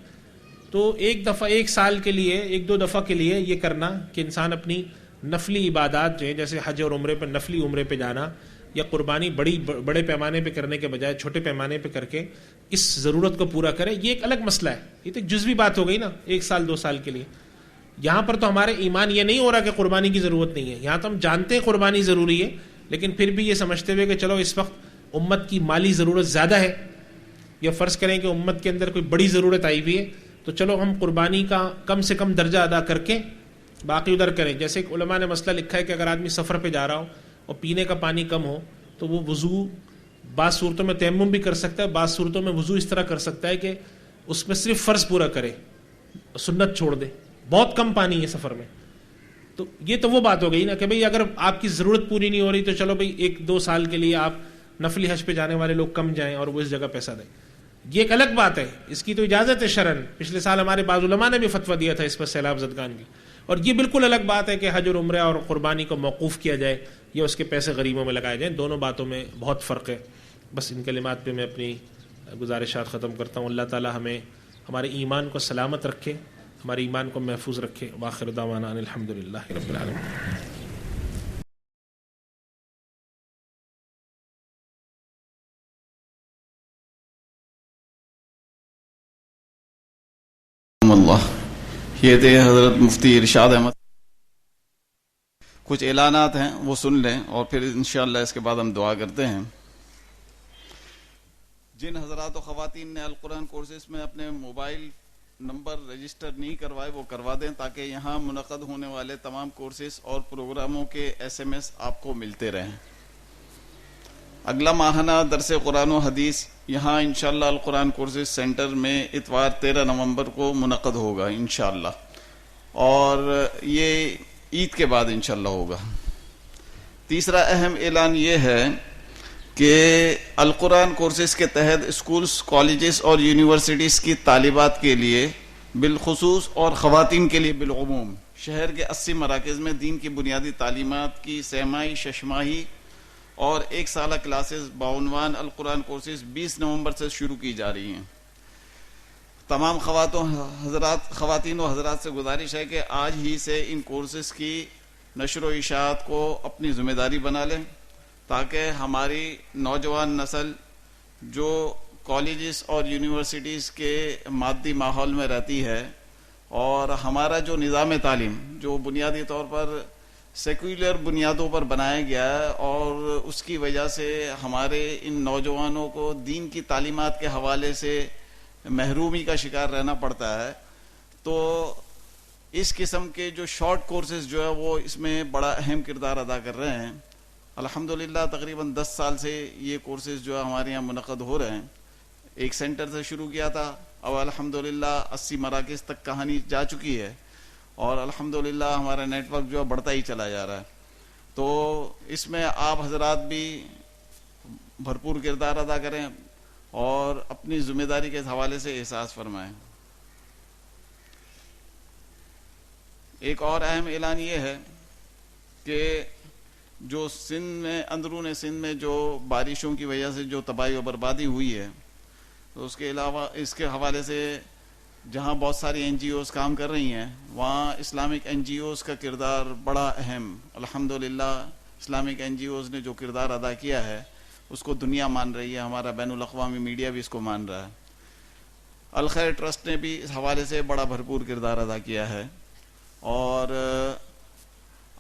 تو ایک دفعہ، ایک سال کے لیے، ایک دو دفعہ کے لیے یہ کرنا کہ انسان اپنی نفلی عبادات جو ہیں، جیسے حج اور عمرے پہ، نفلی عمرے پہ جانا یا قربانی بڑے پیمانے پہ کرنے کے بجائے چھوٹے پیمانے پہ کر کے اس ضرورت کو پورا کرے. یہ ایک الگ مسئلہ ہے، یہ تو ایک جزوی بات ہو گئی نا، ایک سال دو سال کے لیے. یہاں پر تو ہمارے ایمان یہ نہیں ہو رہا کہ قربانی کی ضرورت نہیں ہے. یہاں تو ہم جانتے ہیں قربانی ضروری ہے، لیکن پھر بھی یہ سمجھتے ہوئے کہ چلو اس وقت امت کی مالی ضرورت زیادہ ہے، یا فرض کریں کہ امت کے اندر کوئی بڑی ضرورت آئی ہوئی ہے، تو چلو ہم قربانی کا کم سے کم درجہ ادا کر کے باقی ادھر کریں. جیسے کہ علماء نے مسئلہ لکھا ہے کہ اگر آدمی سفر پہ جا رہا ہو اور پینے کا پانی کم ہو تو وہ وضو بعض صورتوں میں تیمم بھی کر سکتا ہے، بعض صورتوں میں وضو اس طرح کر سکتا ہے کہ اس میں صرف فرض پورا کرے، سنت چھوڑ دے. بہت کم پانی ہے سفر میں. تو یہ تو وہ بات ہو گئی نا کہ بھئی اگر آپ کی ضرورت پوری نہیں ہو رہی تو چلو بھئی ایک دو سال کے لیے آپ نفلی حج پہ جانے والے لوگ کم جائیں اور وہ اس جگہ پیسہ دیں. یہ ایک الگ بات ہے، اس کی تو اجازت ہے شرعن. پچھلے سال ہمارے بعض علماء نے بھی فتویٰ دیا تھا اس پر سیلاب زدگان کی. اور یہ بالکل الگ بات ہے کہ حج اور عمرہ اور قربانی کو موقوف کیا جائے یا اس کے پیسے غریبوں میں لگائے جائیں. دونوں باتوں میں بہت فرق ہے. بس ان کلمات پہ میں اپنی گزارشات ختم کرتا ہوں. اللہ تعالی ہمیں ہمارے ایمان کو سلامت رکھے، ہمارے ایمان کو محفوظ رکھے. وآخر دعوانا ان الحمدللہ رب العالمین. اللہ. یہ تھے حضرت مفتی ارشاد احمد. کچھ اعلانات ہیں وہ سن لیں اور پھر انشاءاللہ اس کے بعد ہم دعا کرتے ہیں. جن حضرات و خواتین نے القرآن کورسز میں اپنے موبائل نمبر رجسٹر نہیں کروائے وہ کروا دیں تاکہ یہاں منعقد ہونے والے تمام کورسز اور پروگراموں کے SMS آپ کو ملتے رہیں. اگلا ماہانہ درس قرآن و حدیث یہاں انشاءاللہ القرآن کورسز سینٹر میں اتوار 13 نومبر کو منعقد ہوگا انشاءاللہ، اور یہ عید کے بعد انشاءاللہ ہوگا. تیسرا اہم اعلان یہ ہے کہ القرآن کورسز کے تحت اسکولز، کالجز اور یونیورسٹیز کی طالبات کے لیے بالخصوص اور خواتین کے لیے بالعموم شہر کے 80 مراکز میں دین کی بنیادی تعلیمات کی سہمائی، ششماہی اور ایک سالہ کلاسز بعنوان القرآن کورسز 20 نومبر سے شروع کی جا رہی ہیں. تمام خواتین و حضرات سے گزارش ہے کہ آج ہی سے ان کورسز کی نشر و اشاعت کو اپنی ذمہ داری بنا لیں تاکہ ہماری نوجوان نسل جو کالجز اور یونیورسٹیز کے مادی ماحول میں رہتی ہے اور ہمارا جو نظام تعلیم جو بنیادی طور پر سیکولر بنیادوں پر بنایا گیا ہے اور اس کی وجہ سے ہمارے ان نوجوانوں کو دین کی تعلیمات کے حوالے سے محرومی کا شکار رہنا پڑتا ہے، تو اس قسم کے جو شارٹ کورسز جو ہے وہ اس میں بڑا اہم کردار ادا کر رہے ہیں. الحمدللہ تقریباً 10 سال سے یہ کورسز جو ہے ہمارے یہاں منعقد ہو رہے ہیں. ایک سینٹر سے شروع کیا تھا، اب الحمدللہ 80 مراکز تک کہانی جا چکی ہے اور الحمدللہ ہمارا نیٹ ورک جو ہے بڑھتا ہی چلا جا رہا ہے. تو اس میں آپ حضرات بھی بھرپور کردار ادا کریں اور اپنی ذمہ داری کے حوالے سے احساس فرمائیں. ایک اور اہم اعلان یہ ہے کہ جو سندھ میں، اندرون سندھ میں جو بارشوں کی وجہ سے جو تباہی و بربادی ہوئی ہے، تو اس کے علاوہ اس کے حوالے سے جہاں بہت ساری NGOs کام کر رہی ہیں وہاں اسلامک NGOs کا کردار بڑا اہم. الحمدللہ اسلامک NGOs نے جو کردار ادا کیا ہے اس کو دنیا مان رہی ہے، ہمارا بین الاقوامی میڈیا بھی اس کو مان رہا ہے. الخیر ٹرسٹ نے بھی اس حوالے سے بڑا بھرپور کردار ادا کیا ہے، اور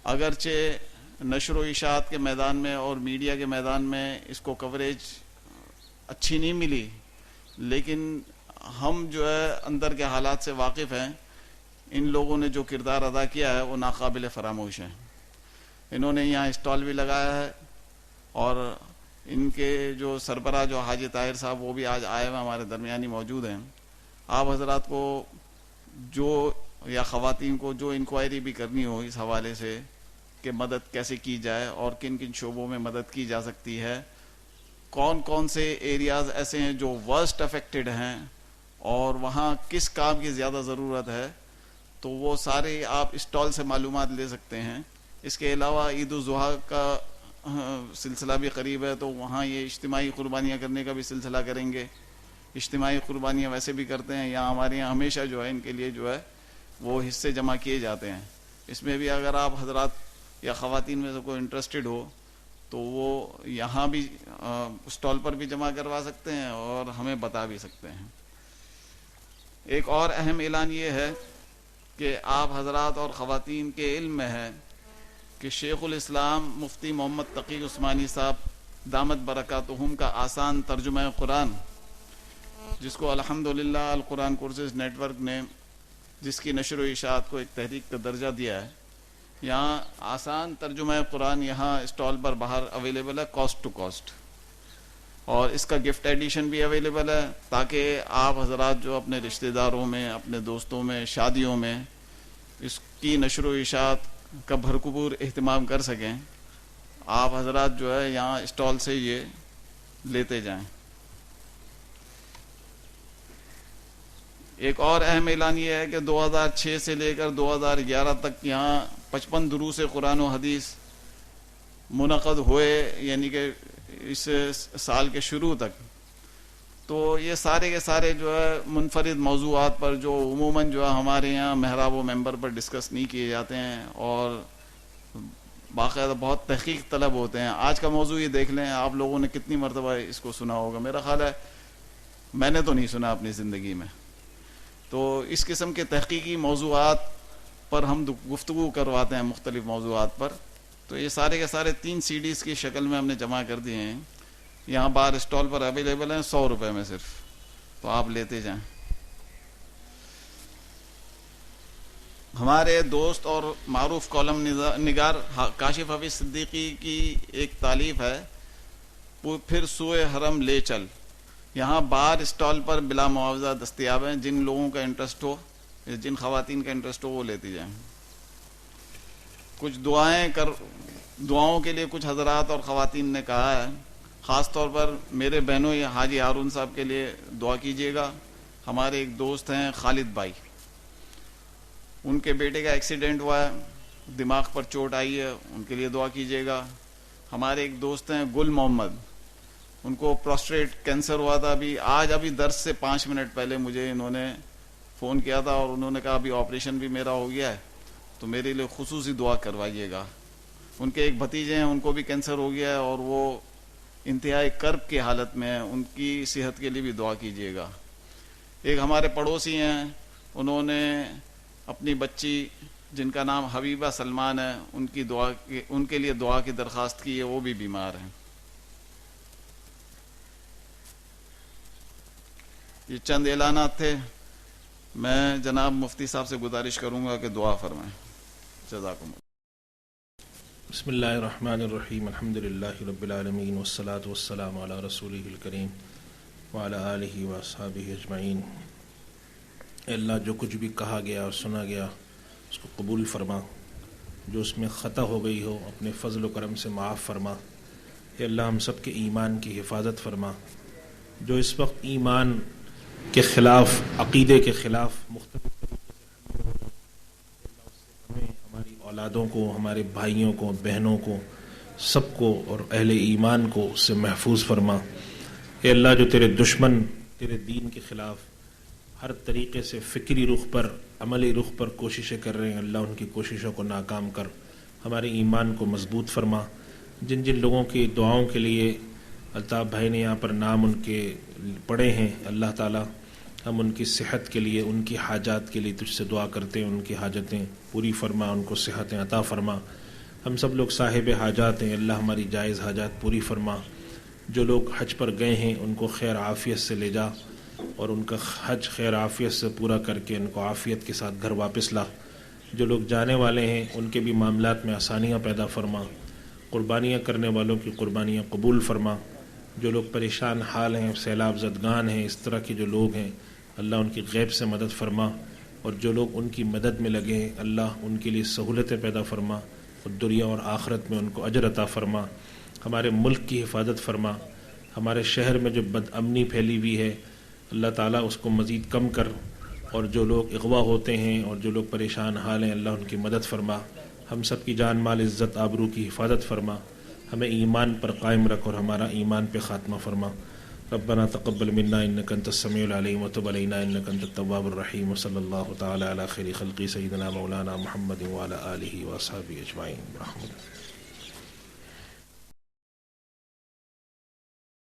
اگرچہ نشر و اشاعت کے میدان میں اور میڈیا کے میدان میں اس کو کوریج اچھی نہیں ملی، لیکن ہم جو ہے اندر کے حالات سے واقف ہیں. ان لوگوں نے جو کردار ادا کیا ہے وہ ناقابل فراموش ہے. انہوں نے یہاں اسٹال بھی لگایا ہے اور ان کے جو سربراہ جو حاجی طاہر صاحب وہ بھی آج آئے ہوئے ہمارے درمیانی موجود ہیں. آپ حضرات کو جو یا خواتین کو جو انکوائری بھی کرنی ہو اس حوالے سے کہ مدد کیسے کی جائے اور کن کن شعبوں میں مدد کی جا سکتی ہے, کون کون سے ایریاز ایسے ہیں جو ورسٹ افیکٹڈ ہیں اور وہاں کس کام کی زیادہ ضرورت ہے, تو وہ سارے آپ اسٹال سے معلومات لے سکتے ہیں. اس کے علاوہ عید الاضحیٰ کا سلسلہ بھی قریب ہے تو وہاں یہ اجتماعی قربانیاں کرنے کا بھی سلسلہ کریں گے. اجتماعی قربانیاں ویسے بھی کرتے ہیں یہاں ہمارے یہاں ہمیشہ جو ہے ان کے لیے جو ہے وہ حصے جمع کیے جاتے ہیں. اس میں بھی اگر آپ حضرات یا خواتین میں سے کوئی انٹرسٹڈ ہو تو وہ یہاں بھی اسٹال پر بھی جمع کروا سکتے ہیں اور ہمیں بتا بھی سکتے ہیں. ایک اور اہم اعلان یہ ہے کہ آپ حضرات اور خواتین کے علم میں ہے کہ شیخ الاسلام مفتی محمد تقی عثمانی صاحب دامت برکاتہم کا آسان ترجمہ قرآن, جس کو الحمدللہ القرآن کورسز نیٹ ورک نے جس کی نشر و اشاعت کو ایک تحریک کا درجہ دیا ہے, یہاں آسان ترجمہ قرآن یہاں اسٹال پر باہر اویلیبل ہے کاسٹ ٹو کاسٹ, اور اس کا گفٹ ایڈیشن بھی اویلیبل ہے تاکہ آپ حضرات جو اپنے رشتہ داروں میں, اپنے دوستوں میں, شادیوں میں اس کی نشر و اشاعت کا بھرپور اہتمام کر سکیں. آپ حضرات جو ہے یہاں اسٹال سے یہ لیتے جائیں. ایک اور اہم اعلان یہ ہے کہ 2006 سے لے کر 2011 تک یہاں 55 دروس قرآن و حدیث منعقد ہوئے, یعنی کہ اس سال کے شروع تک. تو یہ سارے کے سارے جو ہے منفرد موضوعات پر جو عموماً جو ہے ہمارے یہاں محراب و ممبر پر ڈسکس نہیں کیے جاتے ہیں اور باقاعدہ بہت تحقیق طلب ہوتے ہیں. آج کا موضوع یہ دیکھ لیں, آپ لوگوں نے کتنی مرتبہ اس کو سنا ہوگا, میرا خیال ہے میں نے تو نہیں سنا اپنی زندگی میں. تو اس قسم کے تحقیقی موضوعات پر ہم گفتگو کرواتے ہیں مختلف موضوعات پر. تو یہ سارے کے سارے 3 CDs کی شکل میں ہم نے جمع کر دیے ہیں, یہاں باہر اسٹال پر اویلیبل ہیں 100 روپے میں صرف, تو آپ لیتے جائیں. ہمارے دوست اور معروف کالم نگار کاشف حفیظ صدیقی کی ایک تالیف ہے پھر سوئے حرم لے چل, یہاں باہر اسٹال پر بلا معاوضہ دستیاب ہیں. جن لوگوں کا انٹرسٹ ہو, جن خواتین کا انٹرسٹ ہو وہ لیتی جائیں. کچھ دعاؤں کے لیے کچھ حضرات اور خواتین نے کہا ہے, خاص طور پر میرے بہنوں یا حاجی ہارون صاحب کے لیے دعا کیجیے گا. ہمارے ایک دوست ہیں خالد بھائی, ان کے بیٹے کا ایکسیڈنٹ ہوا ہے, دماغ پر چوٹ آئی ہے, ان کے لیے دعا کیجیے گا. ہمارے ایک دوست ہیں گل محمد, ان کو پروسٹیٹ کینسر ہوا تھا. ابھی درس سے 5 منٹ پہلے مجھے انہوں نے فون کیا تھا اور انہوں نے کہا ابھی آپریشن بھی میرا ہو گیا ہے تو میرے لیے خصوصی دعا کروائیے گا. ان کے ایک بھتیجے ہیں, ان کو بھی کینسر ہو گیا ہے اور وہ انتہائی کرب کی حالت میں ہیں, ان کی صحت کے لیے بھی دعا کیجیے گا. ایک ہمارے پڑوسی ہیں, انہوں نے اپنی بچی جن کا نام حبیبہ سلمان ہے ان کے لیے دعا کی درخواست کی ہے, وہ بھی بیمار ہیں. یہ چند اعلانات تھے. میں جناب مفتی صاحب سے گزارش کروں گا کہ دعا فرمائیں. جزاکم اللہ. بسم اللہ الرحمن الرحیم. الحمدللہ رب العالمین والصلاة والسلام علی رسولہ الکریم وعلی آلہ واصحابہ اجمعین. اے اللہ, جو کچھ بھی کہا گیا اور سنا گیا اس کو قبول فرما, جو اس میں خطا ہو گئی ہو اپنے فضل و کرم سے معاف فرما. اے اللہ, ہم سب کے ایمان کی حفاظت فرما. جو اس وقت ایمان کے خلاف, عقیدے کے خلاف مختلف ہماری اولادوں کو, ہمارے بھائیوں کو, بہنوں کو, سب کو اور اہل ایمان کو اس سے محفوظ فرما. اے اللہ, جو تیرے دشمن تیرے دین کے خلاف ہر طریقے سے فکری رخ پر, عملی رخ پر کوششیں کر رہے ہیں, اللہ ان کی کوششوں کو ناکام کر ہمارے ایمان کو مضبوط فرما. جن جن لوگوں کی دعاؤں کے لیے الطاف بھائی نے یہاں پر نام ان کے پڑھے ہیں, اللہ تعالیٰ ہم ان کی صحت کے لیے, ان کی حاجات کے لیے تجھ سے دعا کرتے ہیں. ان کی حاجتیں پوری فرما, ان کو صحتیں عطا فرما. ہم سب لوگ صاحب حاجات ہیں, اللہ ہماری جائز حاجات پوری فرما. جو لوگ حج پر گئے ہیں ان کو خیر عافیت سے لے جا. اور ان کا حج خیر عافیت سے پورا کر کے ان کو عافیت کے ساتھ گھر واپس لا. جو لوگ جانے والے ہیں ان کے بھی معاملات میں آسانیاں پیدا فرما. قربانیاں کرنے والوں کی قربانیاں قبول فرما. جو لوگ پریشان حال ہیں، سیلاب زدگان ہیں، اس طرح کے جو لوگ ہیں، اللہ ان کی غیب سے مدد فرما. اور جو لوگ ان کی مدد میں لگے ہیں، اللہ ان کے لیے سہولتیں پیدا فرما اور دنیا اور آخرت میں ان کو اجر عطا فرما. ہمارے ملک کی حفاظت فرما. ہمارے شہر میں جو بد امنی پھیلی ہوئی ہے اللہ تعالیٰ اس کو مزید کم کر. اور جو لوگ اغوا ہوتے ہیں اور جو لوگ پریشان حال ہیں اللہ ان کی مدد فرما. ہم سب کی جان مال عزت آبرو کی حفاظت فرما. ہمیں ایمان پر قائم رکھ اور ہمارا ایمان پہ خاتمہ فرما. ربنا تقبل منا انك انت السميع العليم وتب علينا انك انت التواب الرحيم وصلى الله تعالى على خير خلقه سيدنا مولانا محمد وعلى اله واصحابه اجمعين برحمتك.